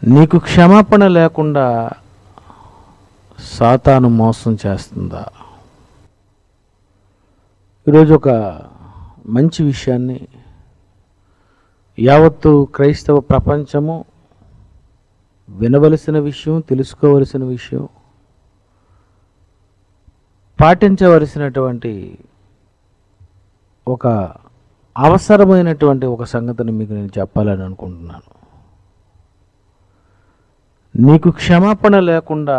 నీకు క్షమాపణ లేకుండా సాతాను మోసం చేస్తుందా? ఈరోజు ఒక మంచి విషయాన్ని యావత్తు క్రైస్తవ ప్రపంచము వినవలసిన విషయం, తెలుసుకోవలసిన విషయం, పాటించవలసినటువంటి ఒక అవసరమైనటువంటి ఒక సంగతిని మీకు నేను చెప్పాలని అనుకుంటున్నాను. నీకు క్షమాపణ లేకుండా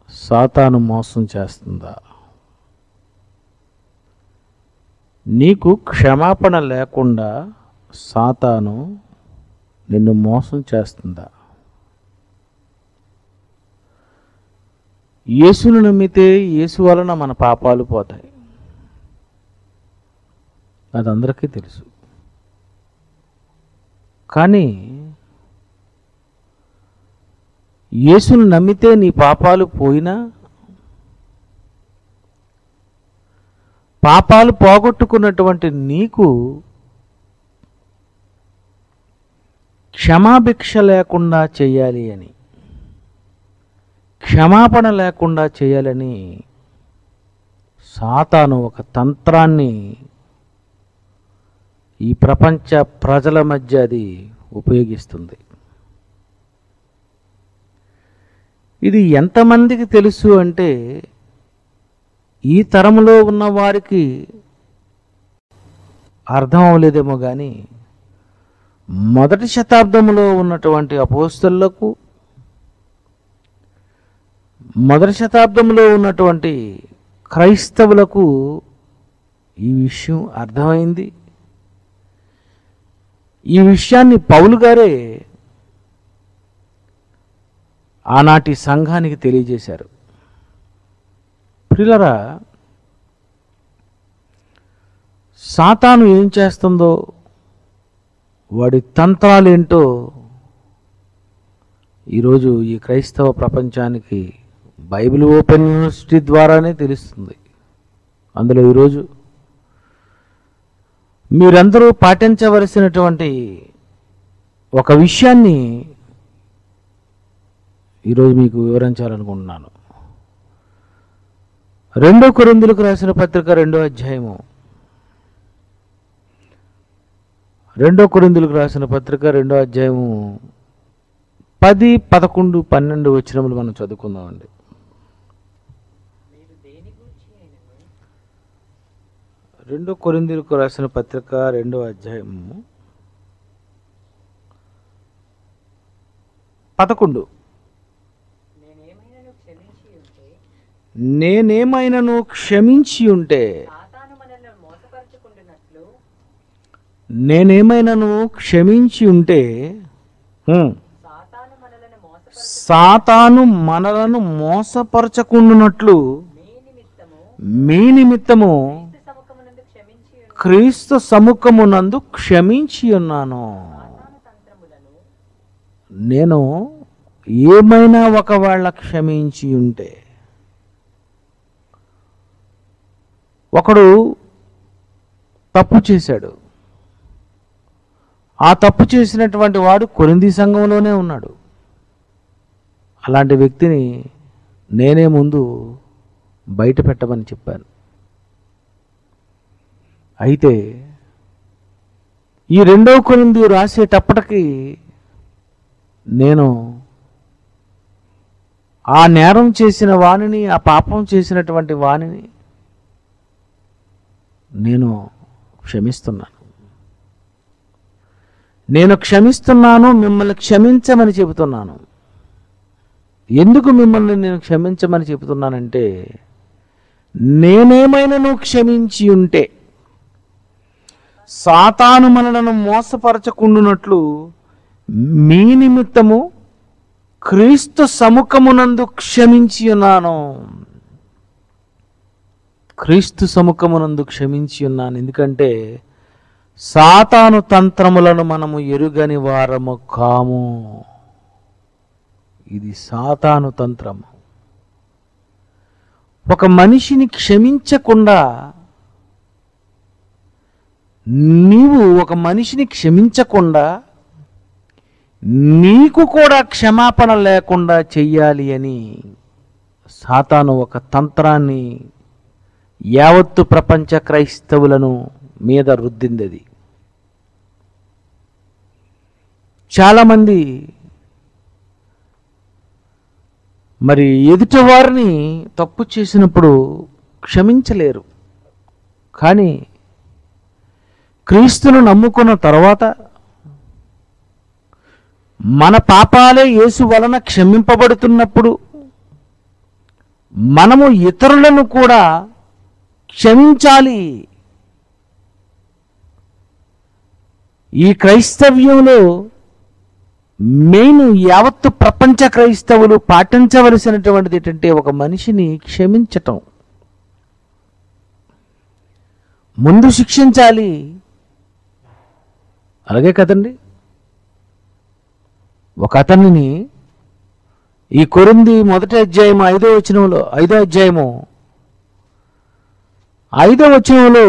సాతాను మోసం చేస్తుందా? నీకు క్షమాపణ లేకుండా సాతాను నిన్ను మోసం చేస్తుందా? యేసును నమ్మితే యేసు వలన మన పాపాలు పోతాయి, అది అందరికీ తెలుసు. కానీ యేసును నమ్మితే నీ పాపాలు పోయినా, పాపాలు పోగొట్టుకున్నటువంటి నీకు క్షమాభిక్ష లేకుండా చేయాలి అని, క్షమాపణ లేకుండా చేయాలని సాతాను ఒక తంత్రాన్ని ఈ ప్రపంచ ప్రజల మధ్య అది ఉపయోగిస్తుంది. ఇది ఎంతమందికి తెలుసు అంటే, ఈ తరంలో ఉన్న వారికి అర్థం అవ్వలేదేమో కానీ మొదటి శతాబ్దంలో ఉన్నటువంటి అపోస్తలులకు, మొదటి శతాబ్దంలో ఉన్నటువంటి క్రైస్తవులకు ఈ విషయం అర్థమైంది. ఈ విషయాన్ని పౌలు గారే ఆనాటి సంఘానికి తెలియజేశారు. ప్రియులారా, సాతాను ఏం చేస్తుందో, వాడి తంత్రాలేంటో ఈరోజు ఈ క్రైస్తవ ప్రపంచానికి బైబిల్ ఓపెన్ యూనివర్సిటీ ద్వారానే తెలుస్తుంది. అందులో ఈరోజు మీరందరూ పాటించవలసినటువంటి ఒక విషయాన్ని ఈరోజు మీకు వివరించాలనుకుంటున్నాను. 2 కొరింథీయులకు రాసిన పత్రిక 2వ అధ్యాయము, 2 కొరింథీయులకు రాసిన పత్రిక 2వ అధ్యాయము 10, 11, 12 వచనములు మనం చదువుకుందామండి. 2 కొరింథీయులకు రాసిన పత్రిక 2వ అధ్యాయము 11. నేనేమైనను క్షమించి ఉంటే, నేనేమైనను క్షమించి ఉంటే సాతాను మనలను మోసపరచకుండునట్లు మీ నిమిత్తము క్రీస్తు సముఖమునందు క్షమించి ఉన్నాను. నేను ఏమైనా ఒకవేళ క్షమించి ఉంటే, ఒకడు తప్పు చేశాడు, ఆ తప్పు చేసినటువంటి వాడు కొరింథీ సంఘంలోనే ఉన్నాడు. అలాంటి వ్యక్తిని నేనే ముందు బయట పెట్టమని చెప్పాను. అయితే ఈ 2వ కొరింథీ రాసేటప్పటికి నేను ఆ నేరం చేసిన వానిని, ఆ పాపం చేసినటువంటి వానిని నేను క్షమిస్తున్నాను. నేను క్షమిస్తున్నాను, మిమ్మల్ని క్షమించమని చెబుతున్నాను. ఎందుకు మిమ్మల్ని నేను క్షమించమని చెబుతున్నానంటే, నేనేమైనా క్షమించి ఉంటే సాతాను మనలను మోసపరచకుండునట్లు మీ నిమిత్తము క్రీస్తు సముఖమునందు క్షమించి ఉన్నాను. క్రీస్తు సముఖమునందు క్షమించి ఉన్నాను. ఎందుకంటే సాతాను తంత్రములను మనము ఎరుగని వారము కాము. ఇది సాతాను తంత్రము. ఒక మనిషిని క్షమించకుండా నీవు ఒక మనిషిని క్షమించకుండా నీకు కూడా క్షమాపణ లేకుండా చెయ్యాలి అని సాతాను ఒక తంత్రాన్ని యావత్తు ప్రపంచ క్రైస్తవులను మీద రుద్దింది. అది చాలామంది మరి ఎదుటివారిని తప్పు చేసినప్పుడు క్షమించలేరు. కానీ క్రీస్తును నమ్ముకున్న తర్వాత మన పాపాలే యేసు వలన క్షమింపబడుతున్నప్పుడు మనము ఇతరులను కూడా క్షమించాలి. ఈ క్రైస్తవ్యంలో మెయిన్ యావత్తు ప్రపంచ క్రైస్తవులు పాటించవలసినటువంటిది ఏంటంటే ఒక మనిషిని క్షమించటం. ముందు శిక్షించాలి, అలాగే కదండి. ఒక అతనిని ఈ కొరింథీ 1 అధ్యాయము 5వ అధ్యాయము 5వ వచనంలో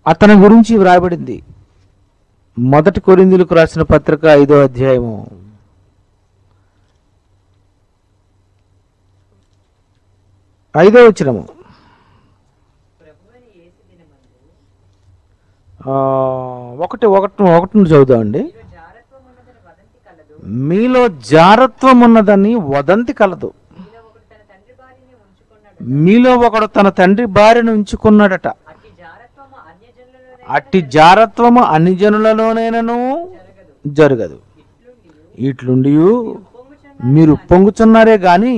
అతని గురించి వ్రాయబడింది. 1 కొరింథీయులకు రాసిన పత్రిక 5వ అధ్యాయము 5వ వచనము. ఒకటి చదువుదామండి. మీలో జారత్వం ఉన్నదని వదంతి కలదు. మీలో ఒకడు తన తండ్రి భార్యను ఉంచుకున్నాడట. అట్టి జారత్వము అన్ని జనులలోనైనను జరగదు. ఇట్లుండి మీరు పొంగుచున్నారే గాని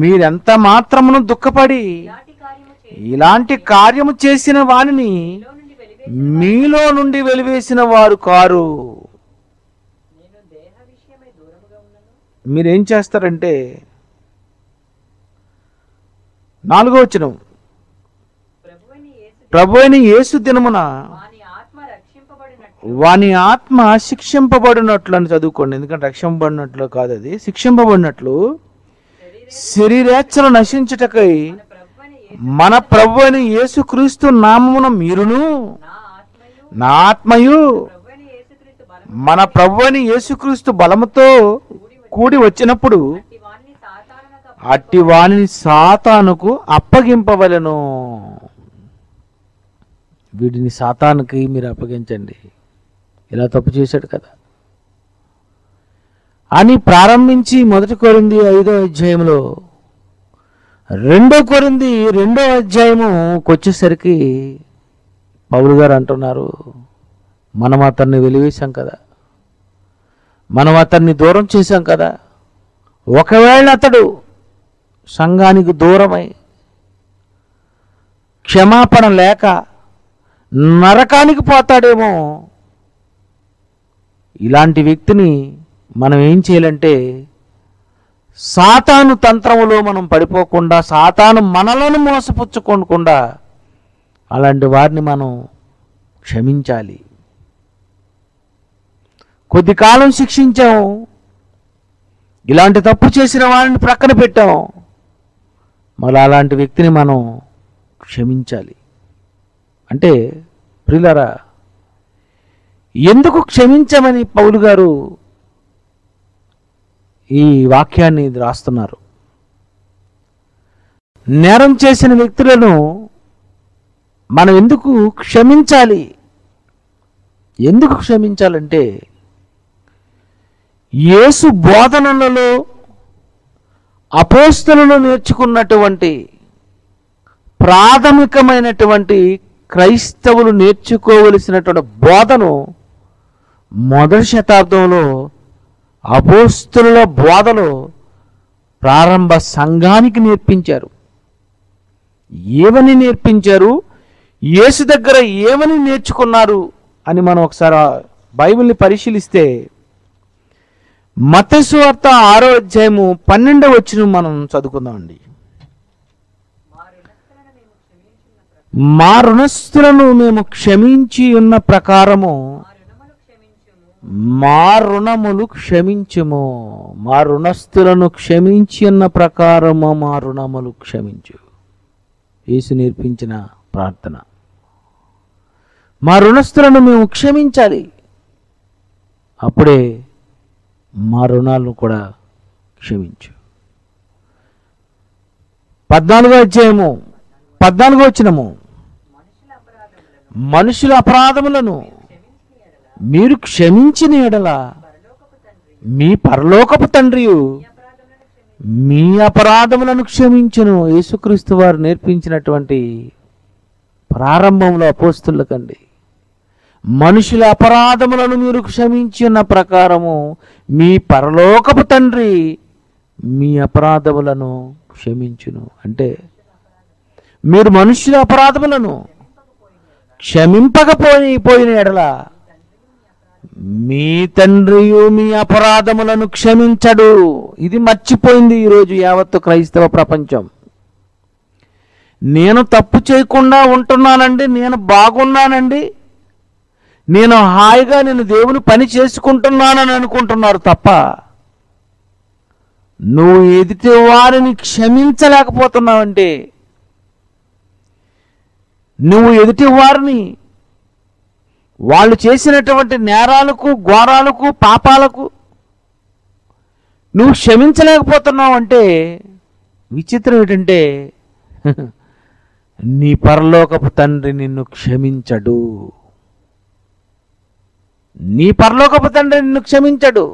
మీరెంత మాత్రమును దుఃఖపడి ఇలాంటి కార్యము చేసిన వానిని మీలో నుండి వెలివేసిన వారు కారు. మీరేం చేస్తారంటే 4వ వచనం, ప్రభువైన యేసు దినమున వాని ఆత్మ శిక్షింపబడినట్లు అని చదువుకోండి. ఎందుకంటే రక్షింపబడినట్లు కాదు, అది శిక్షింపబడినట్లు శరీరేచ్ఛలు నశించుటకై మన ప్రభువైన యేసుక్రీస్తు నామమున మీరును నా ఆత్మయు మన ప్రభువైన యేసుక్రీస్తు బలముతో కూడి వచ్చినప్పుడు అట్టి వానిని సాతానుకు అప్పగింపవలెను. వీడిని సాతానుకి మీరు అప్పగించండి, ఇలా తప్పు చేశాడు కదా అని ప్రారంభించి 1 కొరింథీ 5వ అధ్యాయంలో 2 కొరింథీ 2వ అధ్యాయముకి వచ్చేసరికి పౌలు గారు అంటున్నారు, మనం అతన్ని వెలివేశాం కదా, మనం అతన్ని దూరం చేశాం కదా. ఒకవేళ అతడు సంఘానికి దూరమై క్షమాపణ లేక నరకానికి పోతాడేమో. ఇలాంటి వ్యక్తిని మనం ఏం చేయాలంటే సాతాను తంత్రములో మనం పడిపోకుండా, సాతాను మనలను మోసపుచ్చుకోకుండా అలాంటి వారిని మనం క్షమించాలి. కొద్ది కాలం శిక్షించాం, ఇలాంటి తప్పు చేసిన వారిని ప్రక్కన పెట్టాం, మళ్ళీ అలాంటి వ్యక్తిని మనం క్షమించాలి. అంటే ప్రియులారా, ఎందుకు క్షమించమని పౌలు గారు ఈ వాక్యాన్ని రాస్తున్నారు? నేరం చేసిన వ్యక్తులను మనం ఎందుకు క్షమించాలి? ఎందుకు క్షమించాలంటే యేసు బోధనలలో అపోస్తలులు నేర్చుకున్నటువంటి ప్రాథమికమైనటువంటి క్రైస్తవులు నేర్చుకోవలసినటువంటి బోధను మొదటి శతాబ్దంలో అపోస్తలుల బోధలో ప్రారంభ సంఘానికి నేర్పించారు. ఏమని నేర్పించారు, యేసు దగ్గర ఏమని నేర్చుకున్నారు అని మనం ఒకసారి బైబిల్ని పరిశీలిస్తే మత్తయి సువార్త 6వ అధ్యాయము 12వ వచనం మనం చదువుకుందామండి. మా రుణస్థులను మేము క్షమించి ఉన్న ప్రకారము మా రుణములు క్షమించుము. మా రుణస్థులను క్షమించి ఉన్న ప్రకారము మా రుణములు క్షమించు. యేసు నేర్పించిన ప్రార్థన. మా రుణస్థులను మేము క్షమించాలి. అప్పుడే మా రుణాలను కూడా క్షమించు. 14వ అధ్యాయము 14వ వచనము, మనుషుల అపరాధములను మీరు క్షమించిన ఎడల మీ పరలోకపు తండ్రి మీ అపరాధములను క్షమించును. యేసుక్రీస్తు వారు నేర్పించినటువంటి ప్రారంభంలో అపోస్తలుకండి, మనుషుల అపరాధములను మీరు క్షమించిన ప్రకారము మీ పరలోకపు తండ్రి మీ అపరాధములను క్షమించును. అంటే మీరు మనుషుల అపరాధములను క్షమింపకపోయిన ఎడల మీ తండ్రియు మీ అపరాధములను క్షమించడు. ఇది మర్చిపోయింది ఈరోజు యావత్తు క్రైస్తవ ప్రపంచం. నేను తప్పు చేయకుండా ఉంటున్నానండి, నేను బాగున్నానండి, నేను హాయిగా నేను దేవుని పని చేసుకుంటున్నానని అనుకుంటున్నారు తప్ప నువ్వు ఎదుటి వారిని క్షమించలేకపోతున్నావంటే, నువ్వు ఎదుటి వారిని వాళ్ళు చేసినటువంటి నేరాలకు, ఘోరాలకు, పాపాలకు నువ్వు క్షమించలేకపోతున్నావు అంటే విచిత్రం ఏంటంటే నీ పరలోకపు తండ్రి నిన్ను క్షమించడు. నీ పరలోకపు తండ్రి నిన్ను క్షమించడు.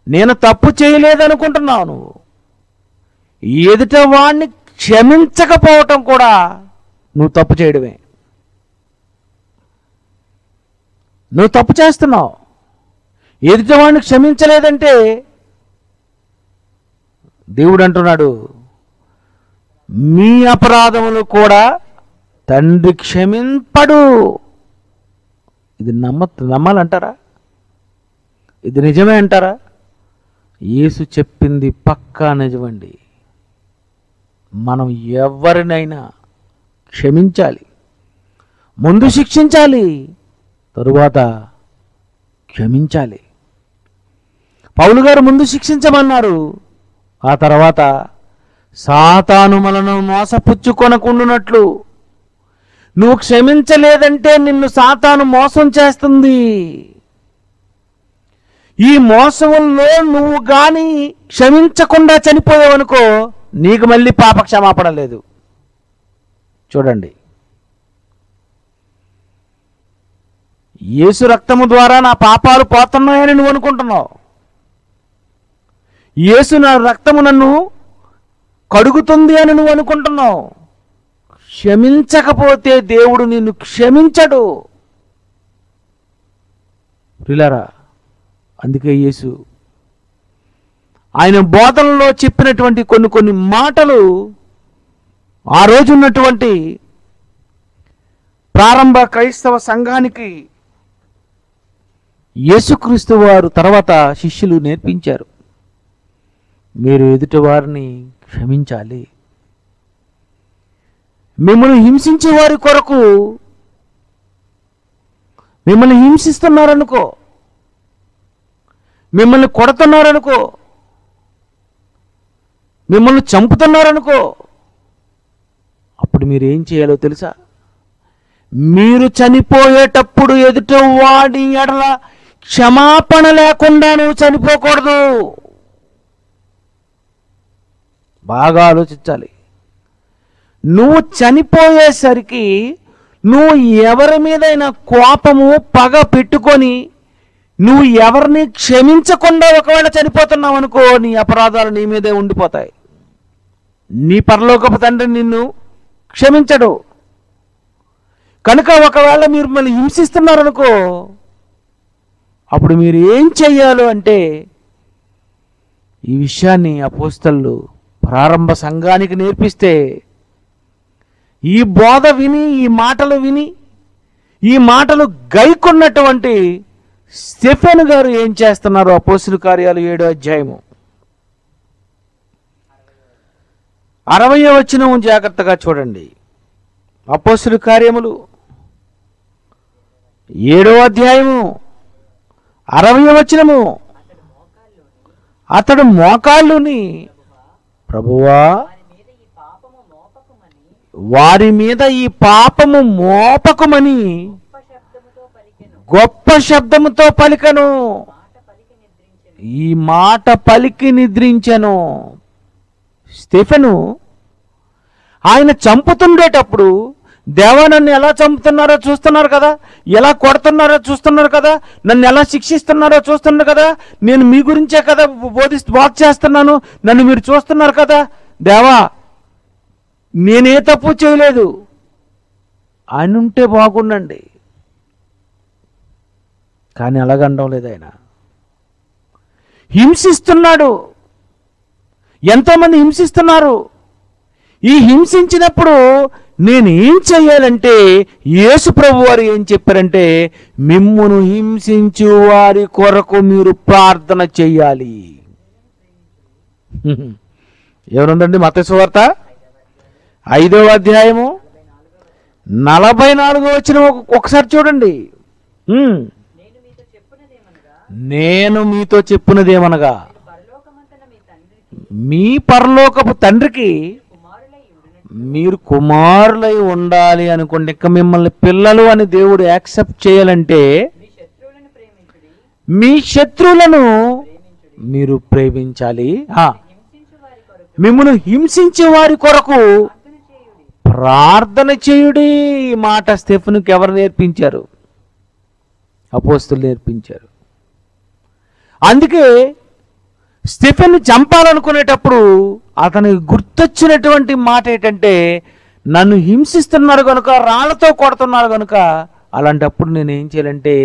నేను తప్పు చేయలేదనుకుంటున్నావు. నువ్వు ఎదుట వాడిని క్షమించకపోవటం కూడా నువ్వు తప్పు చేయడమే. నువ్వు తప్పు చేస్తున్నావు. ఎదుటివాడిని క్షమించలేదంటే దేవుడు అంటున్నాడు, మీ అపరాధములు కూడా తండ్రి క్షమింపడు. ఇది నమ్మాలంటారా? ఇది నిజమే అంటారా? యేసు చెప్పింది పక్కా నిజమండి. మనం ఎవరినైనా క్షమించాలి, ముందు శిక్షించాలి, తరువాత క్షమించాలి. పౌలు గారు ముందు శిక్షించమన్నారు, ఆ తర్వాత సాతాను మనను మోసపుచ్చుకొనకుండునట్లు నువ్వు క్షమించలేదంటే నిన్ను సాతాను మోసం చేస్తుంది. ఈ మోసంలో నువ్వు గాని క్షమించకుండా చనిపోయావనుకో, నీకు మళ్ళీ పాప క్షమాపణ లేదు. చూడండి, యేసు రక్తము ద్వారా నా పాపాలు పోతున్నాయని నువ్వు అనుకుంటున్నావు. యేసు నా రక్తము నన్ను కడుగుతుంది అని నువ్వు అనుకుంటున్నావు. క్షమించకపోతే దేవుడు నిన్ను క్షమించడు. ప్రియులారా, అందుకే యేసు ఆయన బోధనలో చెప్పినటువంటి కొన్ని మాటలు ఆ రోజు ఉన్నటువంటి ప్రారంభ క్రైస్తవ సంఘానికి యేసుక్రీస్తు వారు తర్వాత శిష్యులు నేర్పించారు. మీరు ఎదుటి వారిని క్షమించాలి. మిమ్మల్ని హింసించే వారి కొరకు, మిమ్మల్ని హింసిస్తున్నారనుకో, మిమ్మల్ని కొడుతున్నారనుకో, మిమ్మల్ని చంపుతున్నారనుకో, అప్పుడు మీరు ఏం చేయాలో తెలుసా? మీరు చనిపోయేటప్పుడు ఎదుట వాడి ఎడల క్షమాపణ లేకుండా నువ్వు చనిపోకూడదు. బాగా ఆలోచించాలి. నువ్వు చనిపోయేసరికి నువ్వు ఎవరి మీదైనా కోపము, పగ పెట్టుకొని నువ్వు ఎవరిని క్షమించకుండా ఒకవేళ చనిపోతున్నావు అనుకో, నీ అపరాధాలు నీ మీదే ఉండిపోతాయి. నీ పరలోకపు తండ్రి నిన్ను క్షమించడు. కనుక ఒకవేళ మీరు మళ్ళీ హింసిస్తున్నారనుకో, అప్పుడు మీరు ఏం చెయ్యాలో అంటే, ఈ విషయాన్ని అపోస్తలులు ప్రారంభ సంఘానికి నేర్పిస్తే, ఈ బోధ విని, ఈ మాటలు విని, ఈ మాటలు గైకొన్నటువంటి స్టెఫెను గారు ఏం చేస్తున్నారు? అపోస్తలుల కార్యాలు 7వ అధ్యాయము 60వ వచనం జాగ్రత్తగా చూడండి. అపోస్తలుల కార్యములు 7వ అధ్యాయము 60వ వచనము, అతడు మోకాళ్ళుని, ప్రభువా వారి మీద ఈ పాపము మోపకుమని గొప్ప శబ్దముతో పలికను, ఈ మాట పలికి నిద్రించెను. స్టెఫెను ఆయన చంపుతుండేటప్పుడు దేవా నన్ను ఎలా చంపుతున్నారో చూస్తున్నారు కదా, ఎలా కొడుతున్నారో చూస్తున్నారు కదా, నన్ను ఎలా శిక్షిస్తున్నారో చూస్తున్నారు కదా, నేను మీ గురించే కదా బోధ చేస్తున్నాను, నన్ను మీరు చూస్తున్నారు కదా, దేవా నేనే తప్పు చేయలేదు అని ఉంటే బాగుండండి. కానీ అలాగండం లేదు. ఆయన హింసిస్తున్నాడు, ఎంతోమంది హింసిస్తున్నారు. ఈ హింసించినప్పుడు నేనేం చెయ్యాలంటే యేసు ప్రభు వారు ఏం చెప్పారంటే, మిమ్మును హింసించు వారి కొరకు మీరు ప్రార్థన చెయ్యాలి. ఎవరుందండి? మత్తయి సువార్త 5వ అధ్యాయము 44వ వచనం ఒకసారి చూడండి. నేను మీతో చెప్పున్నదేమనగా, మీ పరలోకపు తండ్రికి మీరు కుమారులై ఉండాలి అనుకోండి. ఇంకా మిమ్మల్ని పిల్లలు అని దేవుడు యాక్సెప్ట్ చేయాలంటే మీ శత్రువులను మీరు ప్రేమించాలి, మిమ్మల్ని హింసించే వారి కొరకు ప్రార్థన చేయుడి. ఈ మాట స్టెఫెనుకి ఎవరు నేర్పించారు? అపోస్తలులు నేర్పించారు. అందుకే స్టెఫెన్ చంపాలనుకునేటప్పుడు అతనికి గుర్తొచ్చినటువంటి మాట ఏంటంటే, నన్ను హింసిస్తున్నారు కనుక, రాళ్లతో కొడుతున్నారు కనుక, అలాంటప్పుడు నేను ఏం చేయాలంటే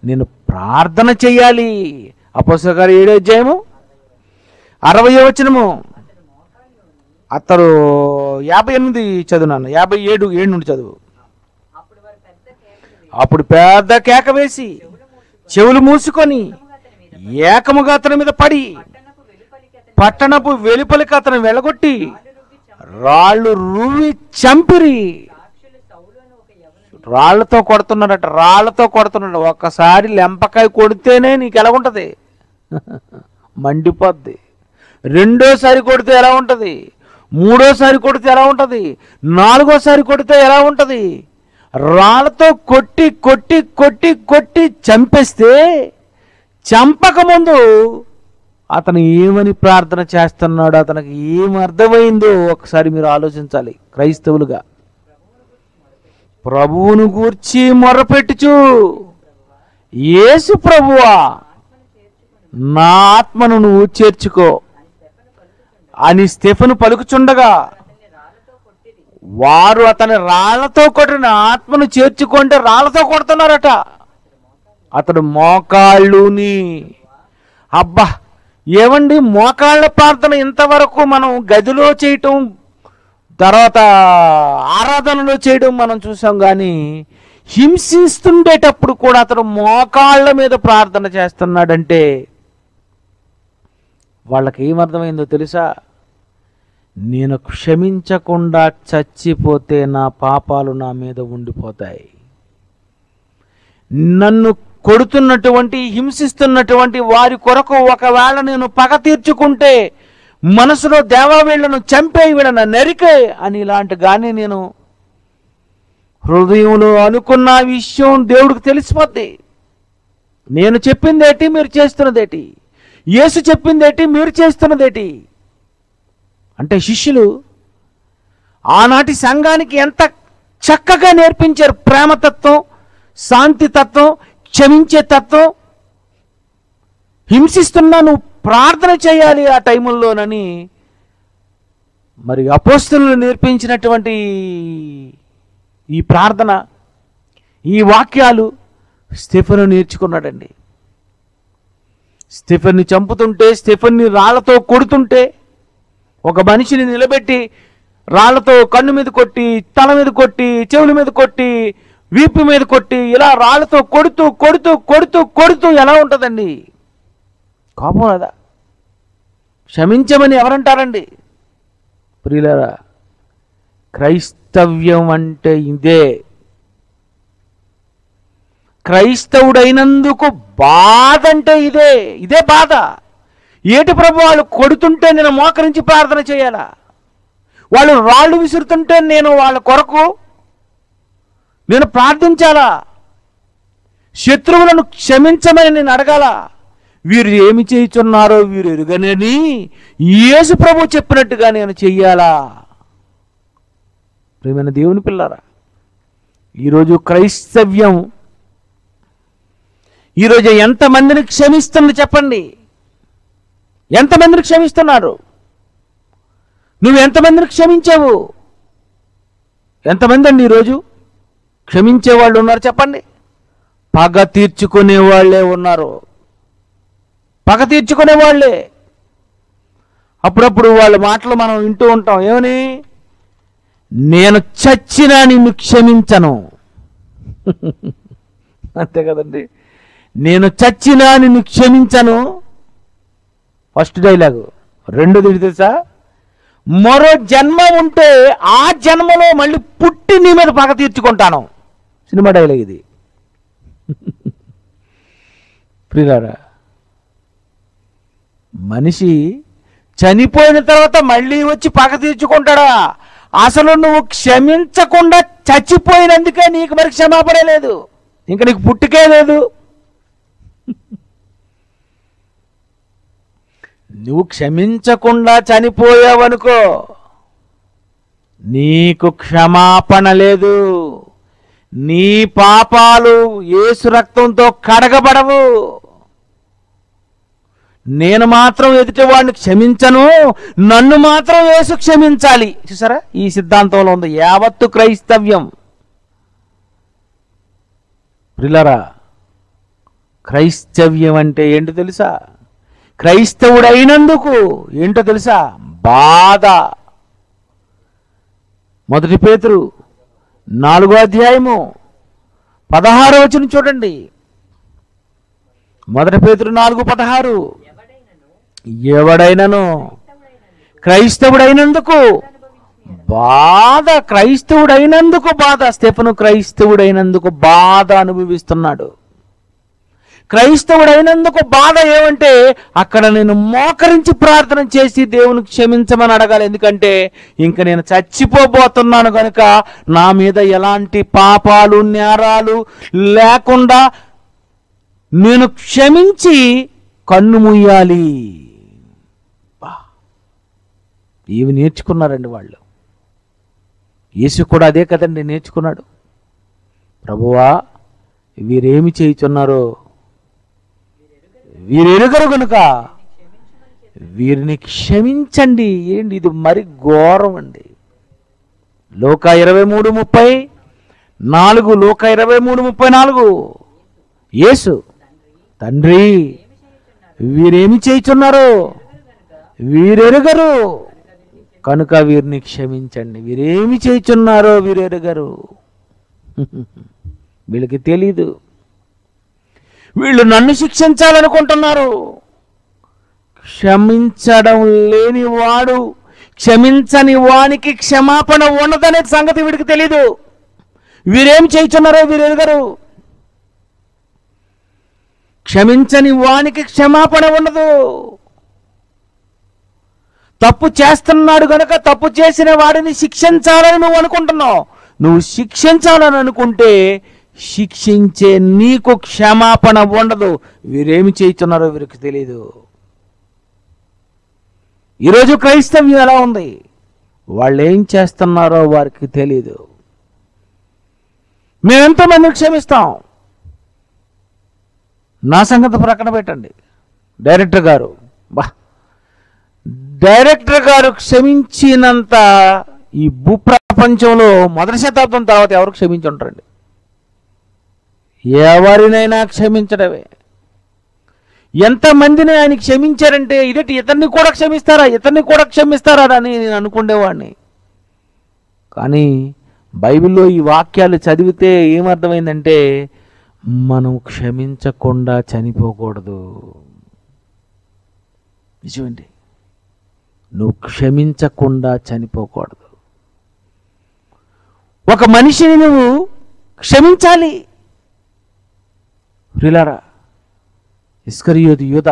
నేను ప్రార్థన చెయ్యాలి. అపోస్తలుల కార్యాలు 7వ అధ్యాయము 60వ వచనము. అతడు 58 చదువునాను, 57 నుండి చదువు. అప్పుడు పెద్ద కేక వేసి చెవులు మూసుకొని ఏకముగా అతని మీద పడి పట్టణపు వెలుపలికి అతను వెలగొట్టి రాళ్ళు రువ్వి చంపిరి. రాళ్లతో కొడుతున్నాడట, రాళ్లతో కొడుతున్నాడు. ఒక్కసారి లెంపకాయ కొడితేనే నీకు ఎలా ఉంటుంది? మండిపోద్ది. రెండోసారి కొడితే ఎలా ఉంటుంది? మూడోసారి కొడితే ఎలా ఉంటుంది? నాలుగోసారి కొడితే ఎలా ఉంటుంది? రాళ్లతో కొట్టి కొట్టి కొట్టి కొట్టి చంపేస్తే చంపకముందు అతను ఏమని ప్రార్థన చేస్తున్నాడు, అతనికి ఏం అర్థమైందో ఒకసారి మీరు ఆలోచించాలి. క్రైస్తవులుగా ప్రభువును గూర్చి మొర్రపెట్టుచు, యేసు ప్రభువా నా ఆత్మను నువ్వు చేర్చుకో అని స్టెఫెను పలుకుచుండగా వారు అతని రాళ్లతో కొట్టిన ఆత్మను చేర్చుకుంటే రాళ్లతో కొడుతున్నారట. అతడు మోకాళ్ళుని, అబ్బా ఏమండి మోకాళ్ళ ప్రార్థన ఇంతవరకు మనం గదిలో చేయటం, తర్వాత ఆరాధనలో చేయడం మనం చూసాం. కానీ హింసిస్తుండేటప్పుడు కూడా అతడు మోకాళ్ళ మీద ప్రార్థన చేస్తున్నాడంటే వాళ్ళకి ఏమర్థమైందో తెలుసా? నేను క్షమించకుండా చచ్చిపోతే నా పాపాలు నా మీద ఉండిపోతాయి. నన్ను కొడుతున్నటువంటి హింసిస్తున్నటువంటి వారి కొరకు ఒకవేళ నేను పగ తీర్చుకుంటే మనసులో దేవా వీళ్ళను చంపే, వీళ్ళను నరికే అని ఇలాంటి కానీ నేను హృదయంలో అనుకున్న విషయం దేవుడికి తెలిసిపోద్ది. నేను చెప్పిందేటి, మీరు చేస్తున్నదేటి, యేసు చెప్పిందేటి, మీరు చేస్తున్నదేటి. అంటే శిష్యులు ఆనాటి సంఘానికి ఎంత చక్కగా నేర్పించారు ప్రేమతత్వం, శాంతి తత్వం, క్షమించే తత్వం. హింసిస్తున్నా నువ్వు ప్రార్థన చేయాలి ఆ టైముల్లోనని మరి అపోస్తలులు నేర్పించినటువంటి ఈ ప్రార్థన, ఈ వాక్యాలు స్టెఫెను నేర్చుకున్నాడండి. స్టెఫెన్ని చంపుతుంటే, స్టెఫెన్ని రాళ్లతో కొడుతుంటే, ఒక మనిషిని నిలబెట్టి రాళ్లతో కన్ను మీద కొట్టి, తల మీద కొట్టి, చెవుల మీద కొట్టి, వీపు మీద కొట్టి, ఇలా రాళ్లతో కొడుతూ కొడుతూ కొడుతూ కొడుతూ ఎలా ఉంటుందండి? కోపం కదా. క్షమించమని ఎవరంటారండి? ప్రియులారా, క్రైస్తవ్యం అంటే ఇదే. క్రైస్తవుడైనందుకు బాధ అంటే ఇదే. ఇదే బాధ. ఏటి ప్రభు, వాళ్ళు కొడుతుంటే నేను మోకరించి ప్రార్థన చేయాలా? వాళ్ళు రాళ్ళు విసురుతుంటే నేను వాళ్ళ కొరకు నేను ప్రార్థించాలా? శత్రువులను క్షమించమని నేను అడగాల? వీరు ఏమి చేయుచున్నారో వీరు ఎరుగనని యేసు ప్రభు చెప్పినట్టుగా నేను చెయ్యాలా? ప్రియమైన దేవుని పిల్లారా, ఈరోజు క్రైస్తవ్యం ఈరోజు ఎంతమందిని క్షమిస్తుంది చెప్పండి? ఎంతమందిని క్షమిస్తున్నారు? నువ్వు ఎంతమందిని క్షమించావు? ఎంతమంది అండి ఈరోజు క్షమించే వాళ్ళు ఉన్నారు చెప్పండి? పగ తీర్చుకునే వాళ్ళే ఉన్నారు. పగ తీర్చుకునే వాళ్ళే. అప్పుడప్పుడు వాళ్ళ మాటలు మనం వింటూ ఉంటాం. ఏమని? నేను చచ్చినా నిన్ను క్షమించను. అంతే కదండి. నేను చచ్చినా నిన్ను క్షమించను ఫస్ట్ డైలాగు. రెండోది తెలుసా? మరో జన్మ ఉంటే ఆ జన్మలో మళ్ళీ పుట్టి నీ మీద పగ తీర్చుకుంటాను. సినిమా డైలాగ్ ఇది. ప్రియులారా, మనిషి చనిపోయిన తర్వాత మళ్ళీ వచ్చి పగ తీర్చుకుంటాడా? అసలు నువ్వు క్షమించకుండా చచ్చిపోయినందుకే నీకు మరి క్షమాపణ లేదు, ఇంకా నీకు పుట్టుకే లేదు. నువ్వు క్షమించకుండా చనిపోయావనుకో, నీకు క్షమాపణ లేదు. నీ పాపాలు యేసు రక్తంతో కడగబడవు. నేను మాత్రం ఎదుటివాడిని క్షమించను, నన్ను మాత్రం యేసు క్షమించాలి. చూసారా, ఈ సిద్ధాంతంలో ఉంది యావత్తు క్రైస్తవ్యం. ప్రియులారా, క్రైస్తవ్యం అంటే ఏంటో తెలుసా? క్రైస్తవుడైనందుకు ఏంటో తెలుసా? బాధ. 1 పేతురు 4వ అధ్యాయము 16వ వచనం చూడండి. 1 పేతురు 4:16. ఎవడైనను క్రైస్తవుడైనందుకు బాధ. క్రైస్తవుడైనందుకు బాధ. స్టెఫెను క్రైస్తవుడైనందుకు బాధ అనుభవిస్తున్నాడు. క్రైస్తవుడైనందుకు బాధ ఏమంటే, అక్కడ నేను మోకరించి ప్రార్థన చేసి దేవునికి క్షమించమని అడగాలి. ఎందుకంటే ఇంక నేను చచ్చిపోబోతున్నాను కనుక నా మీద ఎలాంటి పాపాలు నేరాలు లేకుండా నేను క్షమించి కన్ను ముయ్యాలి. ఇవి నేర్చుకున్నారండి వాళ్ళు. యేసు కూడా అదే కదండి నేర్చుకున్నాడు. ప్రభువా, వీరేమి చేయుచున్నారో వీరెరుగరు కనుక వీరిని క్షమించండి. ఏంటి ఇది? మరి ఘోరం అండి. లోక 23:34. లోక 23:34. యేసు, తండ్రి వీరేమి చేయుచున్నారో వీరెరుగరు కనుక వీరిని క్షమించండి. వీరేమి చేయుచున్నారో వీరెరుగరు. వీళ్ళకి తెలీదు. వీళ్ళు నన్ను శిక్షించాలనుకుంటున్నారు. క్షమించడం లేని వాడు, క్షమించని వానికి క్షమాపణ ఉండదనే సంగతి వీడికి తెలీదు. వీరేం చేయుచున్నారో వీరెరుగరు. క్షమించని వానికి క్షమాపణ ఉండదు. తప్పు చేస్తున్నాడు గనక తప్పు చేసిన వాడిని శిక్షించాలని నువ్వు అనుకుంటున్నావు. నువ్వు శిక్షించాలని అనుకుంటే శిక్షించే నీకు క్షమాపణ ఉండదు. వీరేమి చేస్తున్నారో వీరికి తెలియదు. ఈరోజు క్రైస్తవ్యం ఎలా ఉంది? వాళ్ళు ఏం చేస్తున్నారో వారికి తెలియదు. మేమెంతోమందిని క్షమిస్తాం. నా సంగతి ప్రక్కన పెట్టండి. డైరెక్టర్ గారు క్షమించినంత ఈ భూప్రపంచంలో 1వ శతాబ్దం తర్వాత ఎవరు క్షమించి ఉంటారండి? ఎవరినైనా క్షమించడమే. ఎంతమందిని ఆయన క్షమించారంటే ఇదేంటి, ఇతన్ని కూడా క్షమిస్తారా అని నేను అనుకునేవాడిని. కానీ బైబిల్లో ఈ వాక్యాలు చదివితే ఏమర్థమైందంటే, మనం క్షమించకుండా చనిపోకూడదు. నిజమండి, నువ్వు క్షమించకుండా చనిపోకూడదు. ఒక మనిషిని నువ్వు క్షమించాలి. ప్రియులారా, ఇస్కరియోతు యూద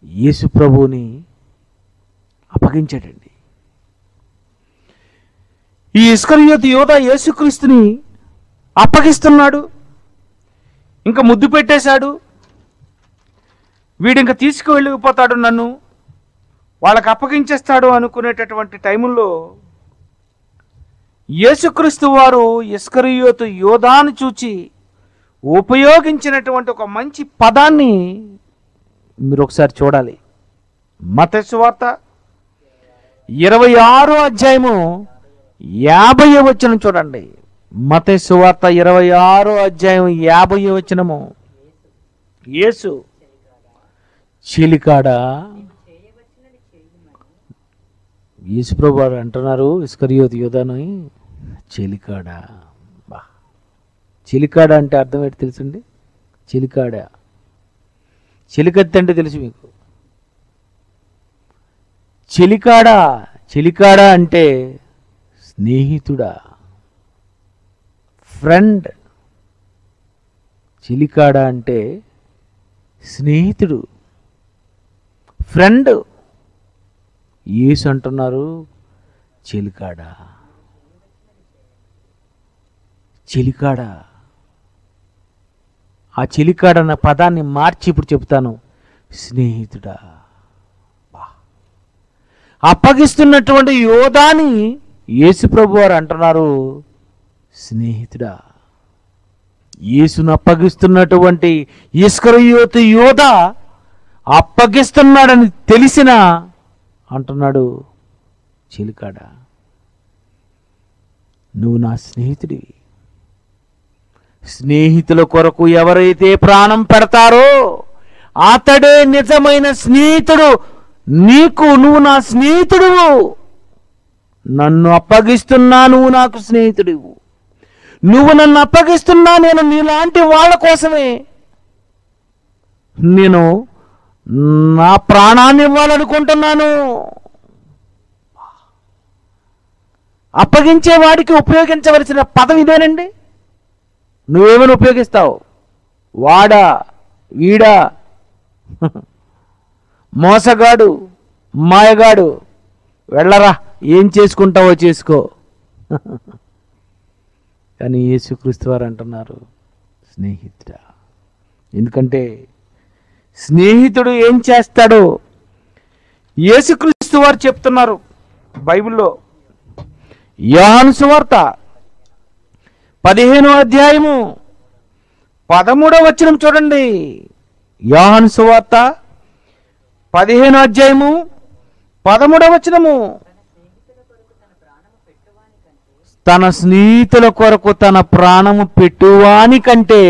యేసు ప్రభువుని అప్పగించాడండి. ఈ ఇస్కరియోతు యూద యేసుక్రీస్తుని అప్పగిస్తున్నాడు. ఇంకా ముద్దు పెట్టేశాడు, వీడింక తీసుకువెళ్ళిపోతాడు, నన్ను వాళ్ళకి అప్పగించేస్తాడు అనుకునేటటువంటి టైముల్లో యేసుక్రీస్తు వారు ఇస్కరియోతు యోధాను చూచి ఉపయోగించినటువంటి ఒక మంచి పదాన్ని మీరు ఒకసారి చూడాలి. మత్తయి సువార్త 26వ అధ్యాయము 50వ వచనం చూడండి. మత్తయి సువార్త 26వ అధ్యాయం 50వ వచనము. యేసు చెలికాడా, యేసుప్రభు వారు అంటున్నారు ఇస్కరియోతు యోధాను, చెలికాడా. బా, చెలికాడా అంటే అర్థం ఏంటి తెలుసండి? చెలికాడా, చెలికత్తి అంటే తెలుసు మీకు. చెలికాడా, చెలికాడా అంటే స్నేహితుడా, ఫ్రెండ్. చెలికాడా అంటే స్నేహితుడు, ఫ్రెండ్. యేసు అంటున్నారు చెలికాడా, చెలికాడా. ఆ చెలికాడ అన్న పదాన్ని మార్చి ఇప్పుడు చెప్తాను, స్నేహితుడా. అప్పగిస్తున్నటువంటి యోధాని యేసు ప్రభు వారు అంటున్నారు స్నేహితుడా. యేసును అప్పగిస్తున్నటువంటి ఇస్కరియోతు యోధ అప్పగిస్తున్నాడని తెలిసిన అంటున్నాడు చెలికాడా, నువ్వు నా స్నేహితుడివి. స్నేహితుల కొరకు ఎవరైతే ప్రాణం పెడతారో అతడే నిజమైన స్నేహితుడు. నువ్వు నా స్నేహితుడు, నన్ను అప్పగిస్తున్నా, నువ్వు నాకు స్నేహితుడివు. నువ్వు నన్ను అప్పగిస్తున్నా, నేను నీలాంటి వాళ్ళ కోసమే నేను నా ప్రాణాన్ని ఇవ్వాలనుకుంటున్నాను. అప్పగించే వాడికి ఉపయోగించవలసిన పదం ఇదేనండి. నువ్వేమని ఉపయోగిస్తావు? వాడా, వీడా, మోసగాడు, మాయగాడు, వెళ్ళరా, ఏం చేసుకుంటావో చేసుకో. కానీ యేసుక్రీస్తు వారు అంటున్నారు స్నేహితుడా. ఎందుకంటే స్నేహితుడు ఏం చేస్తాడో యేసుక్రీస్తు వారు చెప్తున్నారు బైబిల్లో. యోహాను సువార్త 15వ అధ్యాయము 13వ వచనం చూడండి. యోహాను సువార్త 15వ అధ్యాయము 13వ వచనము. తన స్నేహితుల కొరకు తన ప్రాణము పెట్టువాని కంటే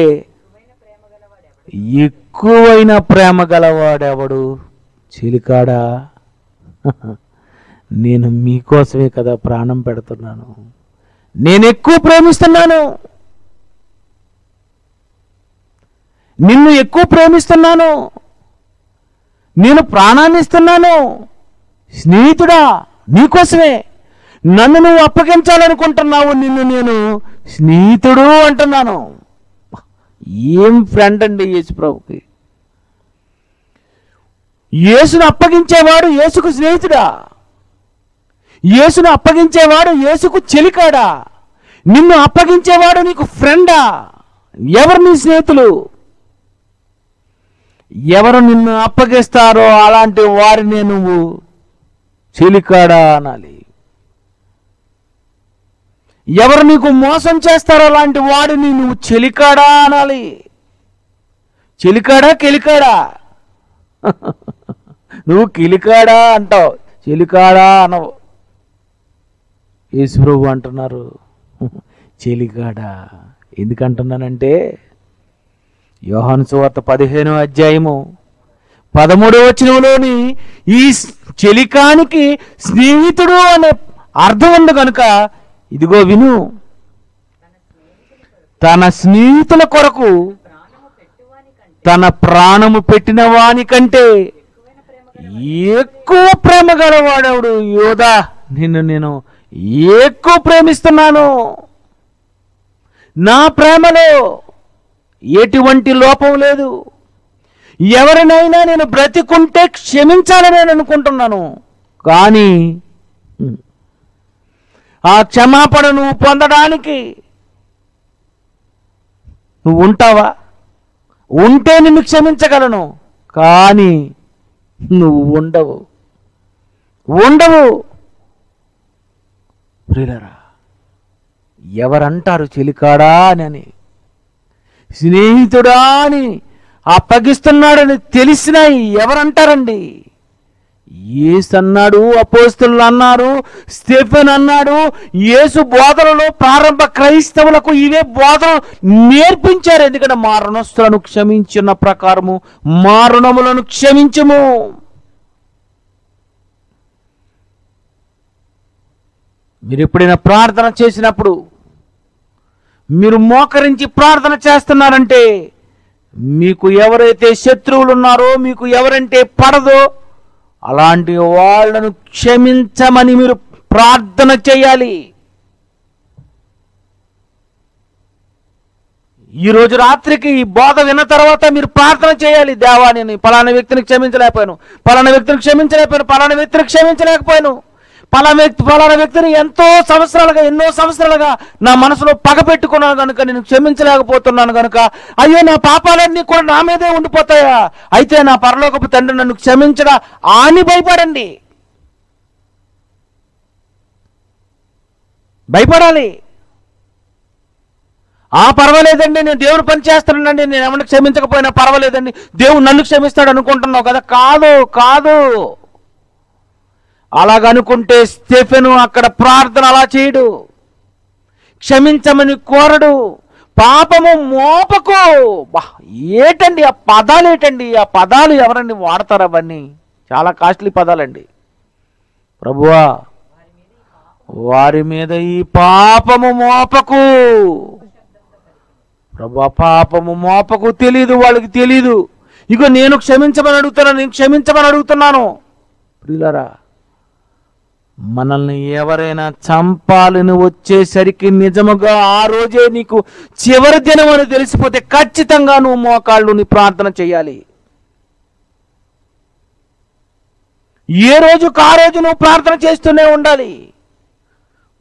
ఎక్కువైన ప్రేమ గలవాడెవడు? చెలికాడా, నేను మీకోసమే కదా ప్రాణం పెడుతున్నాను. నేను ఎక్కువ ప్రేమిస్తున్నాను, నిన్ను ఎక్కువ ప్రేమిస్తున్నాను, నేను ప్రాణాన్ని ఇస్తున్నాను. స్నేహితుడా, నీకోసమే. నన్ను నువ్వు అప్పగించాలనుకుంటున్నావు, నిన్ను నేను స్నేహితుడు అంటున్నాను. ఏం ఫ్రెండ్ అండి యేసుప్రభుకి. యేసును అప్పగించేవాడు యేసుకు స్నేహితుడా? యేసును అప్పగించేవాడు యేసుకు చెలికాడా? నిన్ను అప్పగించేవాడు నీకు ఫ్రెండా? ఎవరు నీ స్నేహితులు? ఎవరు నిన్ను అప్పగిస్తారో అలాంటి వారినే నువ్వు చెలికాడా అనాలి. ఎవరు నీకు మోసం చేస్తారో అలాంటి వాడిని నువ్వు చెలికాడా అనాలి. చెలికాడా, కెలికాడా? నువ్వు కిలికాడా అంటావు, చెలికాడా అనవు. యేసు ప్రభు అంటున్నారు చెలికాడా. ఎందుకంటున్నానంటే యోహాను సువార్త 15వ అధ్యాయము 13వ వచనంలోని ఈ చెలికానికి స్నేహితుడు అనే అర్థం ఉంది కనుక ఇదిగో విను, తన స్నేహితుల కొరకు తన ప్రాణము పెట్టిన వాని కంటే ఎక్కువ ప్రేమ గలవాడెవడు? యోధా, నిన్ను నేను ఎక్కువ ప్రేమిస్తున్నాను. నా ప్రేమలో ఎటువంటి లోపం లేదు. ఎవరినైనా నేను బ్రతికుంటే క్షమించాలని నేను అనుకుంటున్నాను. కానీ ఆ క్షమాపణ నువ్వు పొందడానికి నువ్వు ఉంటావా? ఉంటే నిన్ను క్షమించగలను, కానీ నువ్వు ఉండవు. ప్రియులారా, ఎవరంటారు చెలికాడా అని, స్నేహితుడా అని అప్పగిస్తున్నాడని తెలిసినా ఎవరంటారండి? యేసు అన్నాడు, అపోస్తలులు అన్నారు, స్టెఫెను అన్నాడు. యేసు బోధనలో ప్రారంభ క్రైస్తవులకు ఇవే బోధనలు నేర్పించారు. ఎందుకంటే మా రుణస్తులను క్షమించిన ప్రకారము మా రుణములను క్షమించుము. మీరు ఎప్పుడైనా ప్రార్థన చేసినప్పుడు మీరు మోకరించి ప్రార్థన చేస్తున్నారంటే మీకు ఎవరైతే శత్రువులు ఉన్నారో, మీకు ఎవరంటే పడదో అలాంటి వాళ్ళను క్షమించమని మీరు ప్రార్థన చేయాలి. ఈరోజు రాత్రికి ఈ బోధ విన్న తర్వాత మీరు ప్రార్థన చేయాలి. దేవా, నేను పలానా వ్యక్తిని క్షమించలేకపోయాను, పలానా వ్యక్తిని క్షమించలేకపోయాను, పలానా వ్యక్తిని క్షమించలేకపోయాను, పలానా వ్యక్తిని ఎన్నో సంవత్సరాలుగా నా మనసులో పగ పెట్టుకున్నాను కనుక నేను క్షమించలేకపోతున్నాను కనుక అయ్యో నా పాపాలన్నీ కూడా నా మీదే ఉండిపోతాయా, అయితే నా పరలోకపు తండ్రి నన్ను క్షమించడా అని భయపడాలి. పర్వాలేదండి, నేను దేవుడు పని చేస్తానండి, నేను ఏమన్నా క్షమించకపోయినా పర్వాలేదండి, దేవుడు నన్ను క్షమిస్తాడు అనుకుంటున్నావు కదా. కాదు. అలాగనుకుంటే స్టెఫెను అక్కడ ప్రార్థన అలా చేయడు, క్షమించమని కోరడు. పాపము మోపకు. ఏటండి ఆ పదాలు, ఆ పదాలు ఎవరండి వాడతారు? అవన్నీ చాలా కాస్ట్లీ పదాలండి. ప్రభువా, వారి మీద ఈ పాపము మోపకు. ప్రభువా, పాపము మోపకు. తెలీదు, వాళ్ళకి తెలీదు. ఇగో నేను క్షమించమని అడుగుతున్నాను. ప్రియులారా, మనల్ని ఎవరైనా చంపాలని వచ్చేసరికి నిజముగా ఆ రోజే నీకు చివరి దినం అని తెలిసిపోతే ఖచ్చితంగా నువ్వు మోకాళ్ళు నీ ప్రార్థన చేయాలి. ఏ రోజుకు ఆ రోజు నువ్వు ప్రార్థన చేస్తూనే ఉండాలి.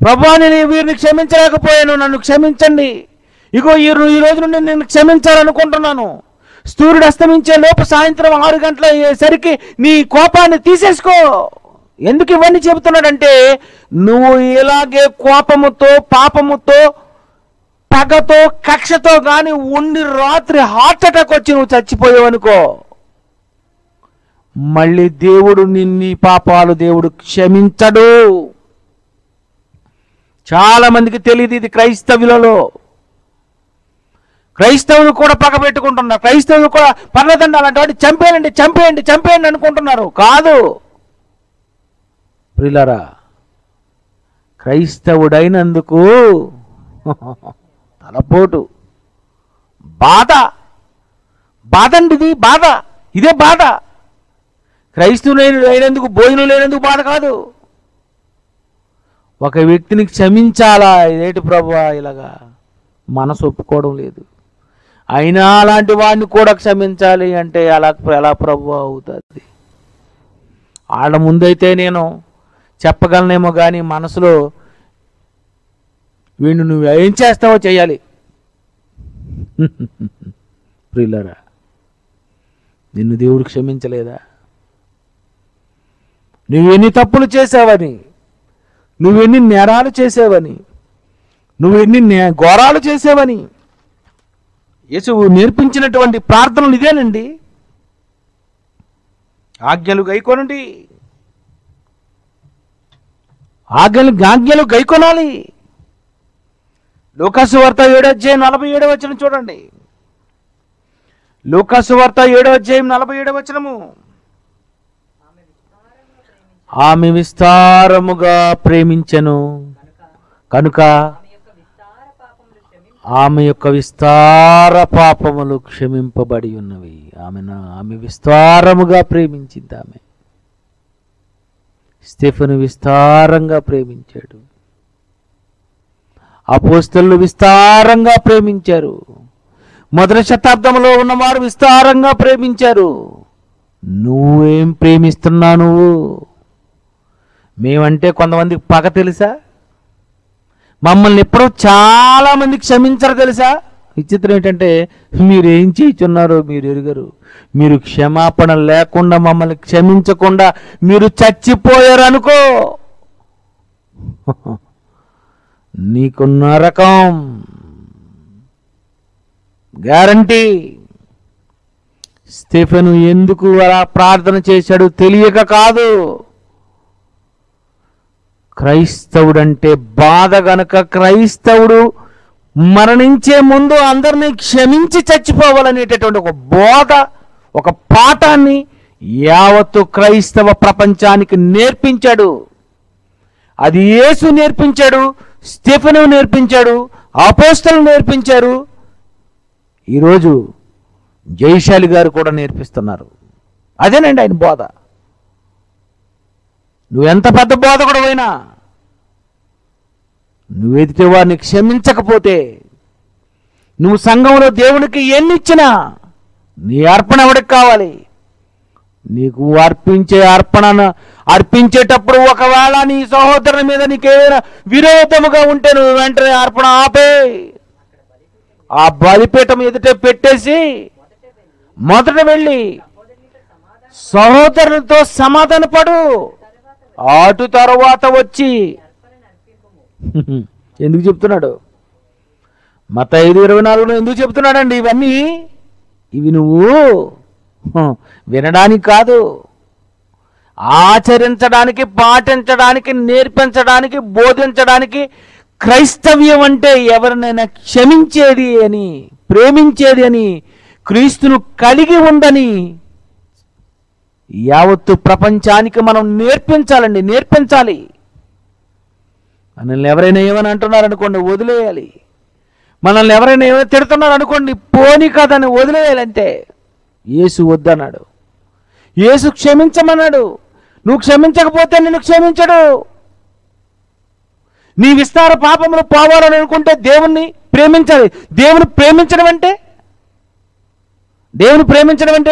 ప్రభువా, నేను వీరిని క్షమించలేకపోయాను, నన్ను క్షమించండి. ఇగో ఈ రోజు నుండి నేను క్షమించాలనుకుంటున్నాను. సూర్యుడు అస్తమించే లోపు సాయంత్రం 6 గంటల అయ్యేసరికి నీ కోపాన్ని తీసేసుకో. ఎందుకు ఇవన్నీ చెబుతున్నాడంటే నువ్వు ఇలాగే కోపముతో, పాపముతో, పగతో, కక్షతో కానీ ఉండి రాత్రి హార్ట్ అటాక్ వచ్చి నువ్వు చచ్చిపోయావనుకో, మళ్ళీ దేవుడు నిన్ని పాపాలు దేవుడు క్షమించడు. చాలా మందికి తెలియదు ఇది. క్రైస్తవులు కూడా పగ పెట్టుకుంటున్నారు. క్రైస్తవులు కూడా పర్లేదండి అలాంటి వాడిని చంపేయండి అనుకుంటున్నారు. కాదు ప్రియులారా, క్రైస్తవుడైనందుకు తలపోటు, బాధండి, ఇదే బాధ. క్రైస్తవుడైనందుకు, భోజనం లేనందుకు బాధ కాదు. ఒక వ్యక్తిని క్షమించాలా, ఇదేంటి ప్రభువా ఇలాగా మనసు ఒప్పుకోవడం లేదు, అయినా అలాంటి వాడిని కూడా క్షమించాలి అంటే ఎలా ప్రభువా అవుతుంది? వాళ్ళ ముందైతే నేను చెప్పగలనేమో కానీ మనసులో వీడిని నువ్వు ఏం చేస్తావో చేయాలి. ప్రియులారా, నిన్ను దేవుడు క్షమించలేదా? నువ్వెన్ని తప్పులు చేసావని, నువ్వెన్ని నేరాలు చేసావని, నువ్వెన్ని ఘోరాలు చేసావని యేసు నేర్పించినటువంటి ప్రార్థనలు ఇదేనండి. ఆజ్ఞలు గైకొనండి, ఆజ్ఞలు గైకొనాలి. లూకాసు వార్త 7:47 చూడండి. లూకాసు వార్త 7:47 ఆమె విస్తారముగా ప్రేమించెను కనుక ఆమె యొక్క విస్తార పాపములు క్షమింపబడి ఉన్నవి. ఆమె విస్తారముగా ప్రేమించింది. ఆమె స్టెఫెను విస్తారంగా ప్రేమించాడు. అపోస్తలులు విస్తారంగా ప్రేమించారు. మొదటి శతాబ్దంలో ఉన్నవారు విస్తారంగా ప్రేమించారు. నువ్వేం ప్రేమిస్తున్నావు? నువ్వు మేమంటే కొంతమందికి పగ తెలుసా? మమ్మల్ని ఎప్పుడో చాలా మంది క్షమించరు తెలుసా? విచిత్రం ఏంటంటే మీరేం చేస్తున్నారో మీరు ఎరుగరు. మీరు క్షమాపణ లేకుండా మమ్మల్ని క్షమించకుండా మీరు చచ్చిపోయారు అనుకో, నీకు నరకం గ్యారంటీ. స్టెఫెను ఎందుకు అలా ప్రార్థన చేశాడు తెలియక కాదు. క్రైస్తవుడంటే బాధ గనక క్రైస్తవుడు మరణించే ముందు అందరినీ క్షమించి చచ్చిపోవాలనేటటువంటి ఒక బోధ, ఒక పాఠాన్ని యావత్తు క్రైస్తవ ప్రపంచానికి నేర్పించాడు. అది యేసు నేర్పించాడు, స్టెఫెను నేర్పించాడు, అపోస్తలులు నేర్పించారు. ఈరోజు జయశాలి గారు కూడా నేర్పిస్తున్నారు. అదేనండి ఆయన బోధ. నువ్వెంత పెద్ద బోధకుడవైనా నువ్వు ఎదుటి వారిని క్షమించకపోతే, నువ్వు సంఘంలో దేవునికి ఎన్నిచ్చినా నీ అర్పణ ఎవడికి కావాలి? నీకు అర్పించేటప్పుడు ఒకవేళ నీ సహోదరుని మీద నీకేమైనా విరోధముగా ఉంటే నువ్వు వెంటనే అర్పణ ఆపే, ఆ బలిపీఠం ఎదుటే పెట్టేసి మొదట వెళ్ళి సహోదరునితో సమాధానపడు, అటు తర్వాత వచ్చి. ఎందుకు చెప్తున్నాడు? మత్తయి 5:24 ఎందుకు చెప్తున్నాడండి ఇవన్నీ? ఇవి నువ్వు వినడానికి కాదు, ఆచరించడానికి, పాటించడానికి, నేర్పించడానికి, బోధించడానికి. క్రైస్తవ్యం అంటే ఎవరినైనా క్షమించేది అని, ప్రేమించేది అని, క్రీస్తును కలిగి ఉందని యావత్తు ప్రపంచానికి మనం నేర్పించాలండి, నేర్పించాలి. మనల్ని ఎవరైనా ఏమని అంటున్నారనుకోండి వదిలేయాలి. మనల్ని ఎవరైనా ఏమైనా తిడుతున్నారు అనుకోండి పోనీ కాదని వదిలేయాలంటే. యేసు వద్దన్నాడు, యేసు క్షమించమన్నాడు. నువ్వు క్షమించకపోతే నిన్ను క్షమించడు. నీ విస్తార పాపములు పోవాలని అనుకుంటే దేవుణ్ణి ప్రేమించాలి. దేవుని ప్రేమించడం అంటే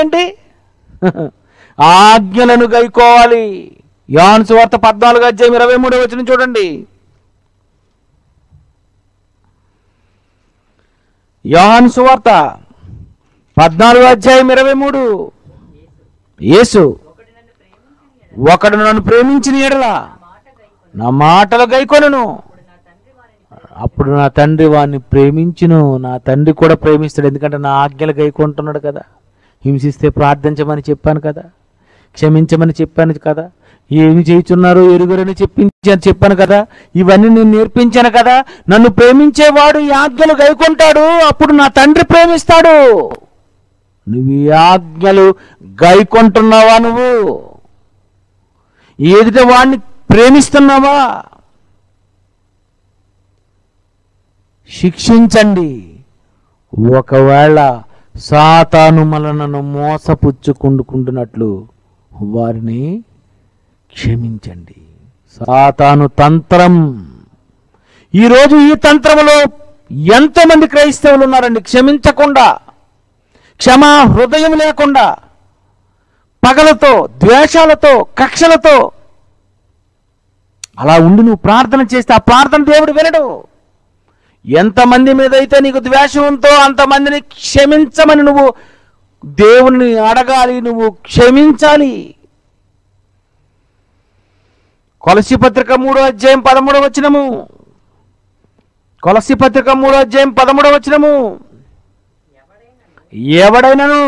ఏంటి? ఆజ్ఞలను గైకోవాలి. యోహాను సువార్త 14:23 చూడండి. యోహాను సువార్త 14:23. యేసు, ఒకడు నన్ను ప్రేమించిన యెడల నా మాటలు గైకొనును, అప్పుడు నా తండ్రి వాడిని ప్రేమించును. నా తండ్రి కూడా ప్రేమిస్తాడు, ఎందుకంటే నా ఆజ్ఞలు గైకొంటున్నాడు కదా. హింసిస్తే ప్రార్థించమని చెప్పాను కదా, క్షమించమని చెప్పాను కదా, ఏమి చేయుచున్నారో ఎరుగరని చెప్పాను కదా, ఇవన్నీ నేను నేర్పించాను కదా. నన్ను ప్రేమించేవాడు ఈ ఆజ్ఞలు గైకొంటాడు, అప్పుడు నా తండ్రి ప్రేమిస్తాడు. నువ్వు ఈ ఆజ్ఞలు గైకొంటున్నావా? నువ్వు ఎదుటి వాడిని ప్రేమిస్తున్నావా? శిక్షించండి. ఒకవేళ సాతాను మనలను మోసపుచ్చుకుంటున్నట్లు వారిని క్షమించండి. సాతాను తంత్రం. ఈరోజు ఈ తంత్రంలో ఎంతోమంది క్రైస్తవులు ఉన్నారండి, క్షమించకుండా, క్షమా హృదయం లేకుండా, పగలతో, ద్వేషాలతో, కక్షలతో అలా ఉండి నువ్వు ప్రార్థన చేస్తే ఆ ప్రార్థన దేవుడు వినడు. ఎంతమంది మీద అయితే నీకు ద్వేషం ఉందో అంతమందిని క్షమించమని నువ్వు దేవుని అడగాలి, నువ్వు క్షమించాలి. కొలస్సీ పత్రిక 3:13. కొలస్సీ పత్రిక 3:13. ఎవడైనాను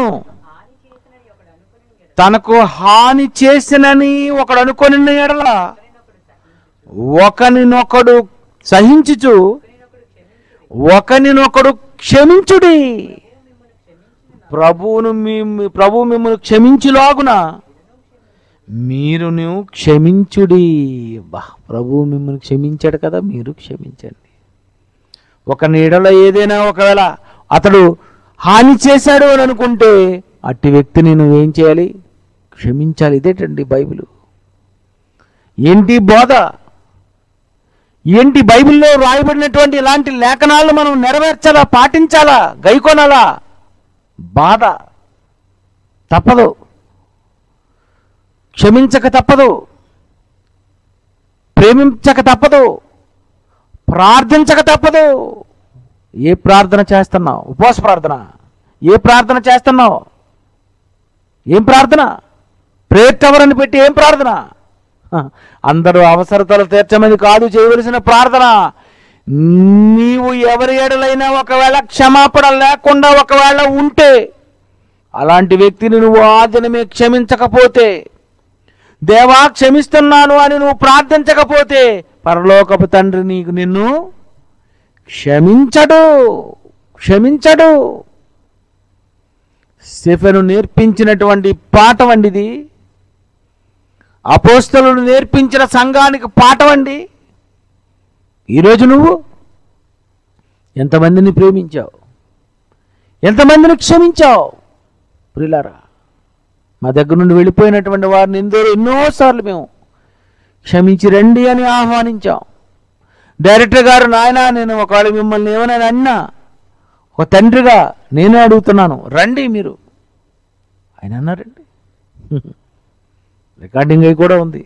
తనకు హాని చేసినని ఒకడు అనుకొని ఎడల ఒకనినొకడు సహించుచు ఒకనినొకడు క్షమించుడి. ప్రభు మిమ్మల్ని క్షమించులాగున మీరును క్షమించుడి. ప్రభు మిమ్మల్ని క్షమించాడు కదా, మీరు క్షమించండి. ఒక నీడలో ఏదైనా ఒకవేళ అతడు హాని చేశాడు అని అనుకుంటే అట్టి వ్యక్తిని నువ్వేం చేయాలి? క్షమించాలి. ఇదేటండి బైబిల్. ఏంటి బోధ? ఏంటి బైబిల్లో రాయబడినటువంటి ఇలాంటి లేఖనాలను మనం నెరవేర్చాలా, పాటించాలా, గైకొనాలా? బాధ తప్పదు, క్షమించక తప్పదు, ప్రేమించక తప్పదు, ప్రార్థించక తప్పదు. ఏ ప్రార్థన చేస్తున్నావు? ఉపవాస ప్రార్థన. ఏ ప్రార్థన చేస్తున్నావు? ఏం ప్రార్థన? ప్రేయర్ టవర్ అని పెట్టి ఏం ప్రార్థన? అందరూ అవసరతలు తీర్చమని కాదు చేయవలసిన ప్రార్థన. నీవు ఎవరి ఎడలైనా ఒకవేళ క్షమాపణ లేకుండా ఒకవేళ ఉంటే, అలాంటి వ్యక్తిని నువ్వు ఆ దినమే క్షమించకపోతే, దేవా క్షమిస్తున్నాను అని నువ్వు ప్రార్థించకపోతే, పరలోకపు తండ్రి నిన్ను క్షమించడు. స్టెఫెను నేర్పించినటువంటి పాఠం అండి ఇది. అపోస్తలులు నేర్పించిన సంఘానికి పాఠం అండి. ఈరోజు నువ్వు ఎంతమందిని ప్రేమించావు? ఎంతమందిని క్షమించావు? ప్రియులారా, మా దగ్గర నుండి వెళ్ళిపోయినటువంటి వారిని ఎన్నోసార్లు మేము క్షమించి రండి అని ఆహ్వానించాం. డైరెక్టర్ గారు, నాయన నేను ఒకవేళ మిమ్మల్ని ఏమైనా అన్నా, ఒక తండ్రిగా నేనే అడుగుతున్నాను, రండి మీరు. ఆయన అన్నారండి, రికార్డింగ్ అయి కూడా ఉంది,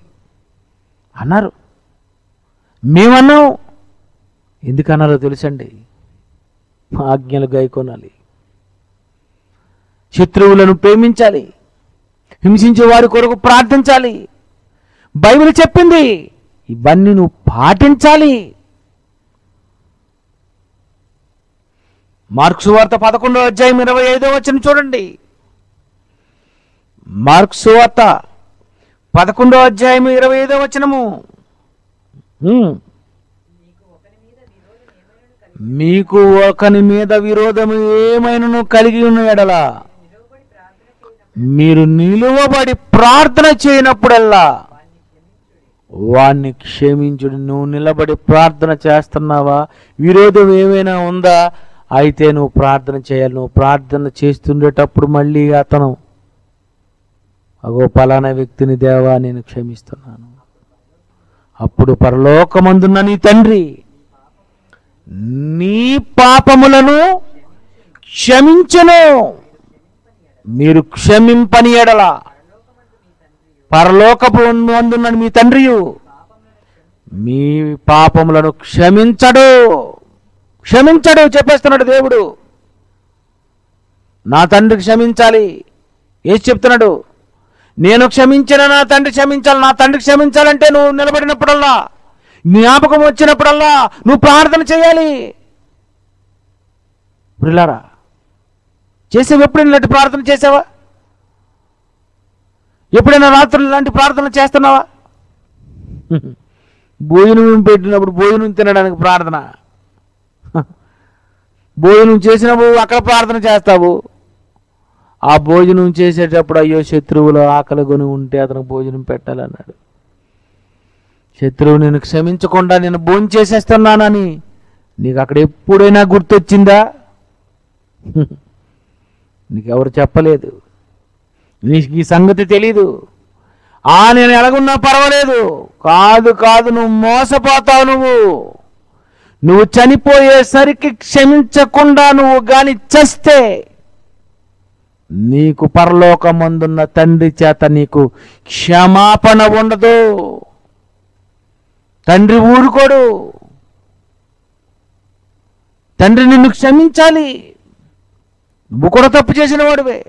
అన్నారు. మేమన్నాం. ఎందుకన్నారో తెలుసండి? మా ఆజ్ఞలు గైకొనాలి, శత్రువులను ప్రేమించాలి, హింసించే వారి కొరకు ప్రార్థించాలి. బైబిల్ చెప్పింది, ఇవన్నీ నువ్వు పాటించాలి. మార్కు సువార్త 11వ అధ్యాయం 25వ వచనం చూడండి. మార్కు సువార్త 11వ అధ్యాయం 25వ వచనము. మీకు ఒకని మీద విరోధం ఏమైనను కలిగి ఉన్న ఎడల మీరు నిలువబడి ప్రార్థన చేయనప్పుడల్లా వాణ్ణి క్షమించుడు. నువ్వు నిలబడి ప్రార్థన చేస్తున్నావా? విరోధం ఏమైనా ఉందా? అయితే నువ్వు ప్రార్థన చేయాలి. నువ్వు ప్రార్థన చేస్తుండేటప్పుడు మళ్ళీ అతను, అగో పలానా వ్యక్తిని దేవా నేను క్షమిస్తున్నాను, అప్పుడు పరలోకమందున్న నీ తండ్రి నీ పాపములను క్షమించును. మీరు క్షమింపని ఎడల పరలోకపు అందున్న మీ తండ్రియు మీ పాపములను క్షమించడు. చెప్పేస్తున్నాడు దేవుడు. నా తండ్రి క్షమించాలి. ఏం చెప్తున్నాడు? నేను క్షమించిన నా తండ్రి క్షమించాలి. నా తండ్రి క్షమించాలంటే నువ్వు నిలబడినప్పుడల్లా, జ్ఞాపకం వచ్చినప్పుడల్లా నువ్వు ప్రార్థన చేయాలి. ప్రియులారా, చేసావు? ఎప్పుడైనా ఇలాంటి ప్రార్థన చేసావా? ఎప్పుడైనా రాత్రులు ఇలాంటి ప్రార్థన చేస్తున్నావా? భోజనం పెట్టినప్పుడు భోజనం తినడానికి ప్రార్థన, భోజనం చేసినప్పుడు అక్కడ ప్రార్థన చేస్తావు. ఆ భోజనం చేసేటప్పుడు అయ్యో శత్రువులు ఆకలి కొని ఉంటే అతనికి భోజనం పెట్టాలన్నాడు. శత్రువు నేను క్షమించకుండా నేను భోజనం చేసేస్తున్నానని నీకు అక్కడ ఎప్పుడైనా గుర్తొచ్చిందా? నీకెవరు చెప్పలేదు, నీకు ఈ సంగతి తెలీదు. నేను ఎలాగున్నా పర్వాలేదు. కాదు, నువ్వు మోసపోతావు. నువ్వు చనిపోయేసరికి క్షమించకుండా నువ్వు గాని చస్తే నీకు పరలోకమందున్న తండ్రి చేత నీకు క్షమాపణ ఉండదు. తండ్రి ఊరుకోడు. తండ్రి నిన్ను క్షమించాలి. నువ్వు కూడా తప్పు చేసిన వాడివే.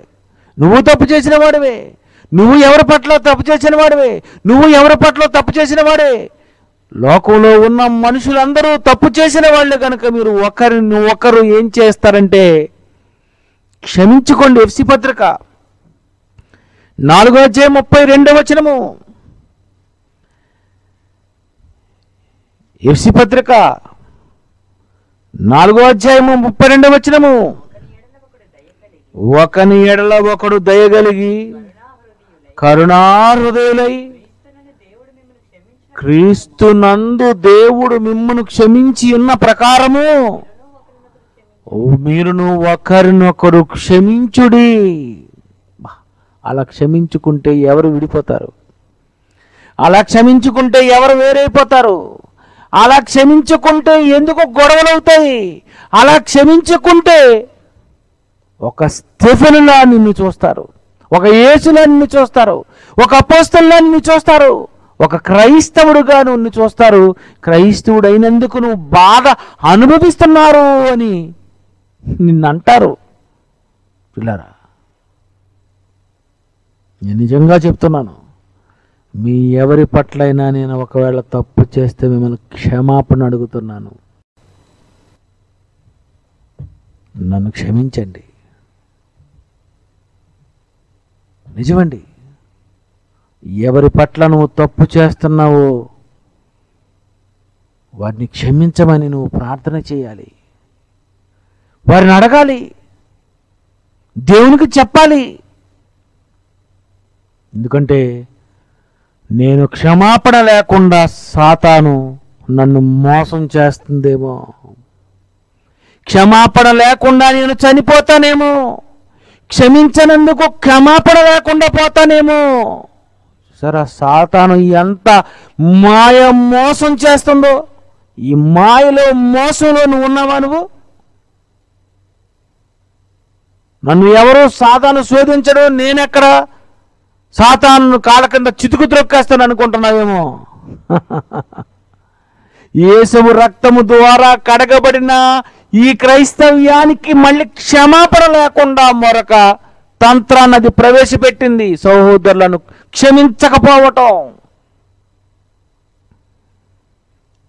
నువ్వు ఎవరి పట్ల తప్పు చేసిన వాడే. లోకంలో ఉన్న మనుషులందరూ తప్పు చేసిన వాళ్ళే కనుక మీరు ఒకరు ఏం చేస్తారంటే క్షమించుకోండి. ఎఫ్సి పత్రిక 4వ అధ్యాయం 32వ వచనము. ఎఫ్సి పత్రిక 4వ అధ్యాయము 32వ వచనము. ఒకని ఎడల ఒకడు దయగలిగి కరుణాహృదయులై క్రీస్తునందు దేవుడు మిమ్మును క్షమించి ఉన్న ప్రకారము మీరును ఒకరినొకరు క్షమించుడి. అలా క్షమించుకుంటే ఎవరు విడిపోతారు? అలా క్షమించుకుంటే ఎవరు వేరైపోతారు? అలా క్షమించుకుంటే ఎందుకు గొడవలు అవుతాయి? అలా క్షమించుకుంటే ఒక స్టెఫెనులా నిన్ను చూస్తారు, ఒక యేసులా నిన్ను చూస్తారు, ఒక అపోస్తలులా నిన్ను చూస్తారు, ఒక క్రైస్తవుడుగా నిన్ను చూస్తారు. క్రైస్తవుడు అయినందుకు నువ్వు బాధ అనుభవిస్తున్నారు అని నిన్నంటారు. పిల్లరా, నేను నిజంగా చెప్తున్నాను, మీ ఎవరి పట్లైనా నేను ఒకవేళ తప్పు చేస్తే మిమ్మల్ని క్షమాపణ అడుగుతున్నాను. నన్ను క్షమించండి. నిజమండి, ఎవరి పట్ల నువ్వు తప్పు చేస్తున్నావో వారిని క్షమించమని నువ్వు ప్రార్థన చేయాలి. వారిని అడగాలి, దేవునికి చెప్పాలి. ఎందుకంటే నేను క్షమాపణ లేకుండా సాతాను నన్ను మోసం చేస్తుందేమో, క్షమాపణ లేకుండా నేను చనిపోతానేమో, క్షమించనందుకు క్షమాపణ లేకుండా పోతానేమో. సరే, సాతాను ఎంత మాయ మోసం చేస్తుందో, ఈ మాయలో మోసంలో నువ్వు ఉన్నావా? నన్ను ఎవరు సాతాను శోధించడు, నేనెక్కడ సాతాను కాళ్ళ కింద చితుకు త్రొక్కేస్తాను అనుకుంటున్నావేమో. యేసు రక్తము ద్వారా కడగబడిన ఈ క్రైస్తవ్యానికి మళ్ళీ క్షమాపణ లేకుండా మరొక తంత్రాన్ని అది ప్రవేశపెట్టింది, సహోదరులను క్షమించకపోవటం.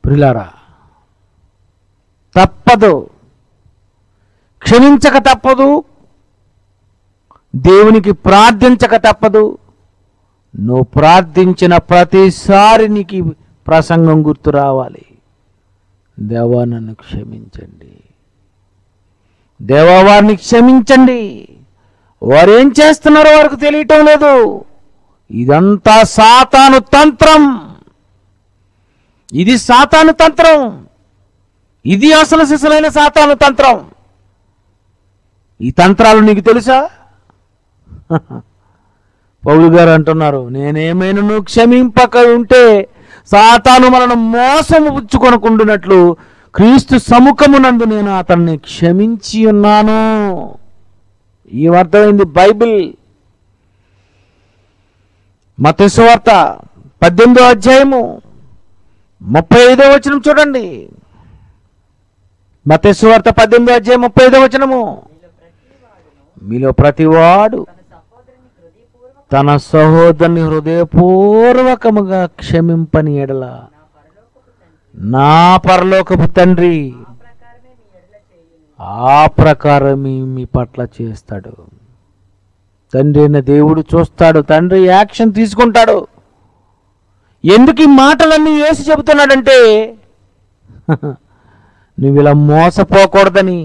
ప్రియులారా, తప్పదు, క్షమించక తప్పదు, దేవునికి ప్రార్థించక తప్పదు. నువ్వు ప్రార్థించిన ప్రతిసారి నీకు ప్రసంగం గుర్తు రావాలి. దేవా నన్ను క్షమించండి, దేవా వారిని క్షమించండి, వారు ఏం చేస్తున్నారో వారికి తెలియటం లేదు. ఇదంతా సాతాను తంత్రం, ఇది సాతాను తంత్రం, ఇది అసలు సిసలైన సాతాను తంత్రం. ఈ తంత్రాలు నీకు తెలుసా? పౌలు గారు అంటున్నారు, నేనేమైనా నువ్వు క్షమింపక ఉంటే సాతాను మనను మోసము పుచ్చుకొనకుండునట్లు క్రీస్తు సముఖమునందు నేను అతన్ని క్షమించి ఉన్నాను. ఈ అర్థమైంది బైబిల్. మత్తయి సువార్త 18వ అధ్యాయము 35వ వచనం చూడండి. మత్తయి సువార్త 18వ అధ్యాయం 35వ వచనము, మీలో ప్రతివాడు తన సహోదరుని హృదయపూర్వకముగా క్షమింపని ఎడల నా పరలోకపు తండ్రి ఆ ప్రకారమే మీ పట్ల చేస్తాడు. తండ్రి అయిన దేవుడు చూస్తాడు, తండ్రి యాక్షన్ తీసుకుంటాడు. ఎందుకు ఈ మాటలన్నీ యేసు చెబుతున్నాడంటే నువ్వు ఇలా మోసపోకూడదని,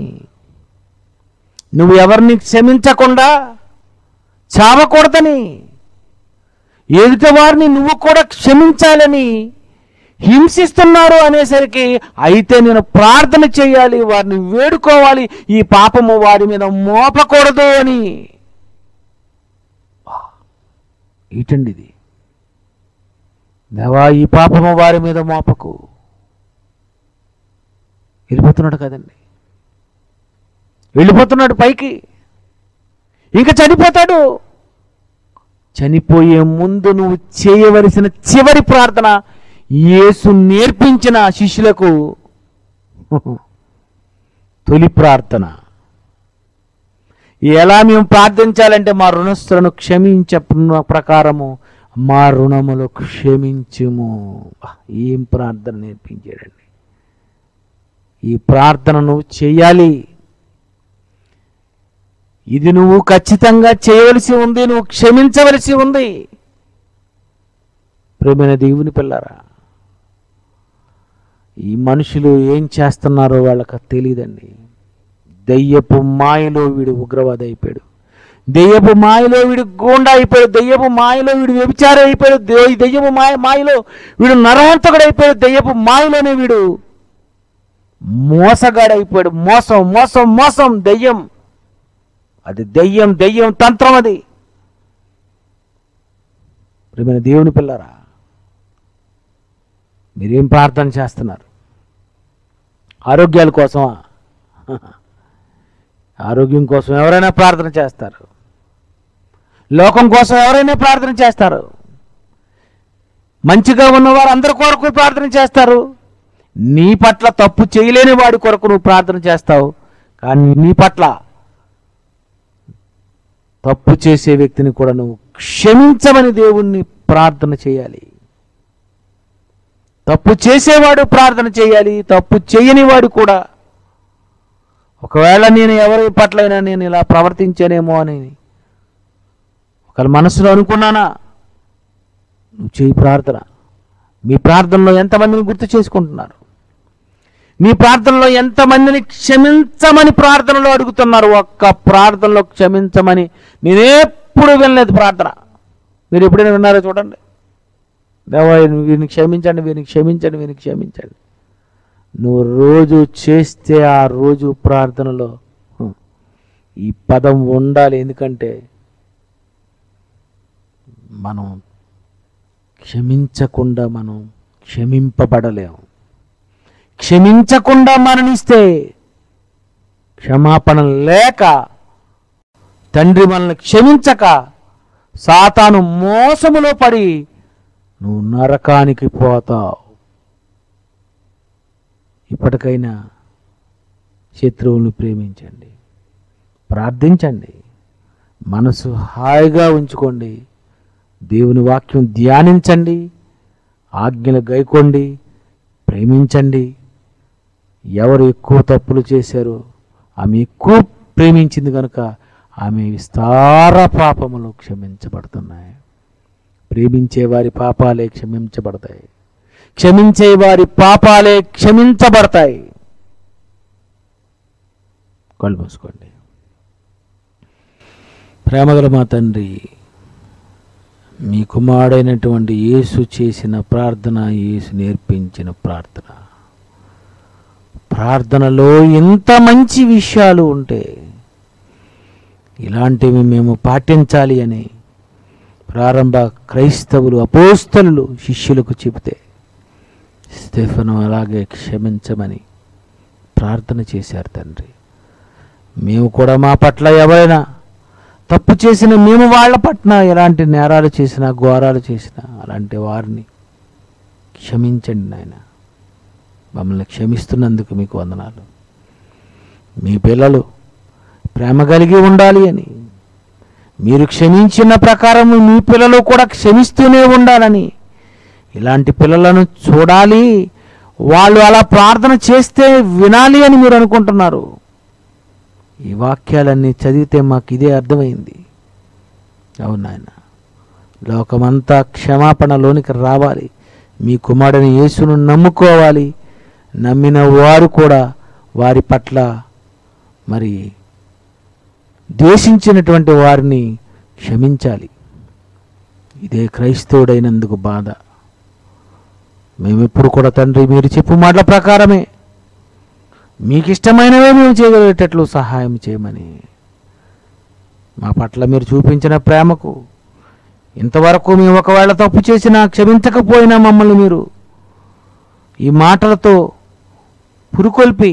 నువ్వు ఎవరిని క్షమించకుండా చావకూడదని, ఎదుటి వారిని నువ్వు కూడా క్షమించాలని హింసిస్తున్నారు అనేసరికి, అయితే నేను ప్రార్థన చేయాలి, వారిని వేడుకోవాలి, ఈ పాపము వారి మీద మోపకూడదు అని. ఏంటండి ఇది? దేవా ఈ పాపము వారి మీద మోపకు. వెళ్ళిపోతున్నాడు కదండి, వెళ్ళిపోతున్నాడు పైకి, ఇంకా చనిపోతాడు. చనిపోయే ముందు నువ్వు చేయవలసిన చివరి ప్రార్థన యేసు నేర్పించిన శిష్యులకు తొలి ప్రార్థన. ఎలా మేము ప్రార్థించాలంటే, మా రుణస్థులను క్షమించే ప్రకారము మా రుణములు క్షమించుము. ఏం ప్రార్థన నేర్పించాడండి! ఈ ప్రార్థన నువ్వు చేయాలి. ఇది నువ్వు ఖచ్చితంగా చేయవలసి ఉంది, నువ్వు క్షమించవలసి ఉంది. ప్రియమైన దేవుని పిల్లరా, ఈ మనుషులు ఏం చేస్తున్నారో వాళ్ళకి తెలియదండి. దెయ్యపు మాయలో వీడు ఉగ్రవాది అయిపోయాడు, దెయ్యపు మాయలో వీడు గూండా అయిపోయాడు, దెయ్యపు మాయలో వీడు వ్యభిచారి అయిపోయాడు, దెయ్యపు మాయలో వీడు నరహంతకుడు అయిపోయాడు, దెయ్యపు మాయలోనే వీడు మోసగాడైపోయాడు. మోసం మోసం మోసం, దెయ్యం, అది దెయ్యం, దెయ్యం తంత్రం అది. ప్రియమైన దేవుని పిల్లరా, మీరేం ప్రార్థన చేస్తున్నారు? ఆరోగ్యాల కోసమా? ఆరోగ్యం కోసం ఎవరైనా ప్రార్థన చేస్తారు, లోకం కోసం ఎవరైనా ప్రార్థన చేస్తారు. మంచిగా ఉన్నవారు అందరి కొరకు ప్రార్థన చేస్తారు. నీ పట్ల తప్పు చేయలేని వాడి కొరకు నువ్వు ప్రార్థన చేస్తావు. కానీ నీ పట్ల తప్పు చేసే వ్యక్తిని కూడా నువ్వు క్షమించమని దేవుణ్ణి ప్రార్థన చేయాలి. తప్పు చేసేవాడు ప్రార్థన చేయాలి, తప్పు చేయని వాడు కూడా. ఒకవేళ నేను ఎవరి పట్లైనా నేను ఇలా ప్రవర్తించానేమో అని ఒకవేళ మనసులో అనుకున్నానా, నువ్వు చేయి ప్రార్థన. మీ ప్రార్థనలో ఎంతమందిని గుర్తు చేసుకుంటున్నారు? మీ ప్రార్థనలో ఎంతమందిని క్షమించమని ప్రార్థనలో అడుగుతున్నారు? ఒక్క ప్రార్థనలో క్షమించమని నేనెప్పుడు వినలేదు ప్రార్థన. మీరు ఎప్పుడైనా విన్నారో చూడండి. దేవా వీరిని క్షమించండి, వీరిని క్షమించండి, వీరిని క్షమించండి. నువ్వు రోజు చేస్తే ఆ రోజు ప్రార్థనలో ఈ పదం ఉండాలి. ఎందుకంటే మనం క్షమించకుండా మనం క్షమింపబడలేము. క్షమించకుండా మరణిస్తే క్షమాపణ లేక తండ్రి మనల్ని క్షమించక సాతాను మోసములో పడి నువ్వు నరకానికి పోతావు. ఇప్పటికైనా శత్రువులను ప్రేమించండి, ప్రార్థించండి, మనసు హాయిగా ఉంచుకోండి, దేవుని వాక్యం ధ్యానించండి, ఆజ్ఞలు గైకోండి, ప్రేమించండి. ఎవరు ఎక్కువ తప్పులు చేశారో ఆమె ఎక్కువ ప్రేమించింది కనుక ఆమె విస్తార పాపములు క్షమించబడుతున్నాయి. ప్రేమించే వారి పాపాలే క్షమించబడతాయి, క్షమించే వారి పాపాలే క్షమించబడతాయి. కళ్ళు మూసుకోండి. ప్రేమగల మా తండ్రి, మీ కుమారుడైనటువంటి యేసు చేసిన ప్రార్థన, యేసు నేర్పించిన ప్రార్థన, ప్రార్థనలో ఎంత మంచి విషయాలు ఉంటే ఇలాంటివి మేము పాటించాలి అని ప్రారంభ క్రైస్తవులు, అపోస్తలులు శిష్యులకు చెబితే స్టెఫను అలాగే క్షమించమని ప్రార్థన చేశారు తండ్రి. మేము కూడా మా పట్ల ఎవరైనా తప్పు చేసిన మేము వాళ్ళ పట్ల ఎలాంటి నేరాలు చేసినా, ఘోరాలు చేసినా అలాంటి వారిని క్షమించండి నాయన. మమ్మల్ని క్షమిస్తున్నందుకు మీకు వందనాలు. మీ పిల్లలు ప్రేమ కలిగి ఉండాలి అని, మీరు క్షమించిన ప్రకారం మీ పిల్లలు కూడా క్షమిస్తూనే ఉండాలని, ఇలాంటి పిల్లలను చూడాలి, వాళ్ళు అలా ప్రార్థన చేస్తే వినాలి అని మీరు అనుకుంటున్నారు. ఈ వాక్యాలన్నీ చదివితే మాకు ఇదే అర్థమైంది. అవును నాయన, లోకమంతా క్షమాపణలోనికి రావాలి, మీ కుమారుని యేసును నమ్ముకోవాలి. నమ్మిన వారు కూడా వారి పట్ల మరి ద్వేషించినటువంటి వారిని క్షమించాలి. ఇదే క్రైస్తవుడైనందుకు బాధ. మేమెప్పుడు కూడా తండ్రి మీరు చెప్పు మాటల ప్రకారమే మీకు ఇష్టమైనవే మేము చేయగలిగేటట్లు సహాయం చేయమని, మా పట్ల మీరు చూపించిన ప్రేమకు ఇంతవరకు మేము ఒకవేళ తప్పు చేసినా క్షమించకపోయినా మమ్మల్ని మీరు ఈ మాటలతో పురుకొల్పి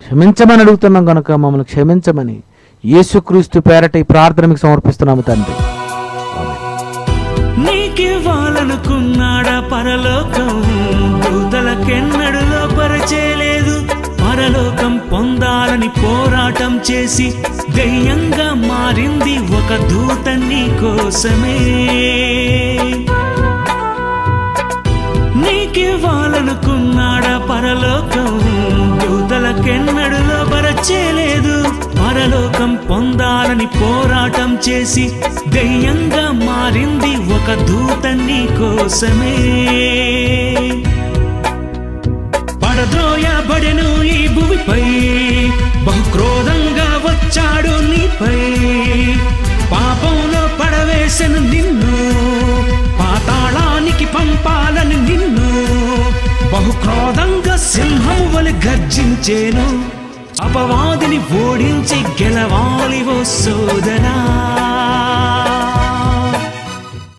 క్షమించమని అడుగుతున్నాం కనుక మమ్మల్ని క్షమించమని యేసుక్రీస్తు పేరట ఈ ప్రార్థన మీకు సమర్పిస్తున్నాము తండ్రి. నీకివ్వాలనుకున్నాడా పరలోకం, దూతలకెన్నడు లోపరచేలేదు. పరలోకం పొందాలని పోరాటం చేసి దయ్యంగా మారింది ఒక దూత నీ కోసమే. నీకివ్వాలనుకున్నాడా పరలోకం, దూతలకెన్నడు లోపరచేలేదు. పరలోకం పొందాలని పోరాటం చేసి దయ్యంగా మారింది ఒక దూత నీ కోసమే. పడద్రోయబడెను ఈ భూమిపై, బహుక్రోధంగా వచ్చాడు నీపై. పాపంలో పడవేసెను నిన్ను, పాతాళానికి పంపాలని నిన్ను. బహుక్రోధంగా సింహం వలె గర్జించేను, అపవాదిని ఓడించి గెలవాలి ఓ సోదరా.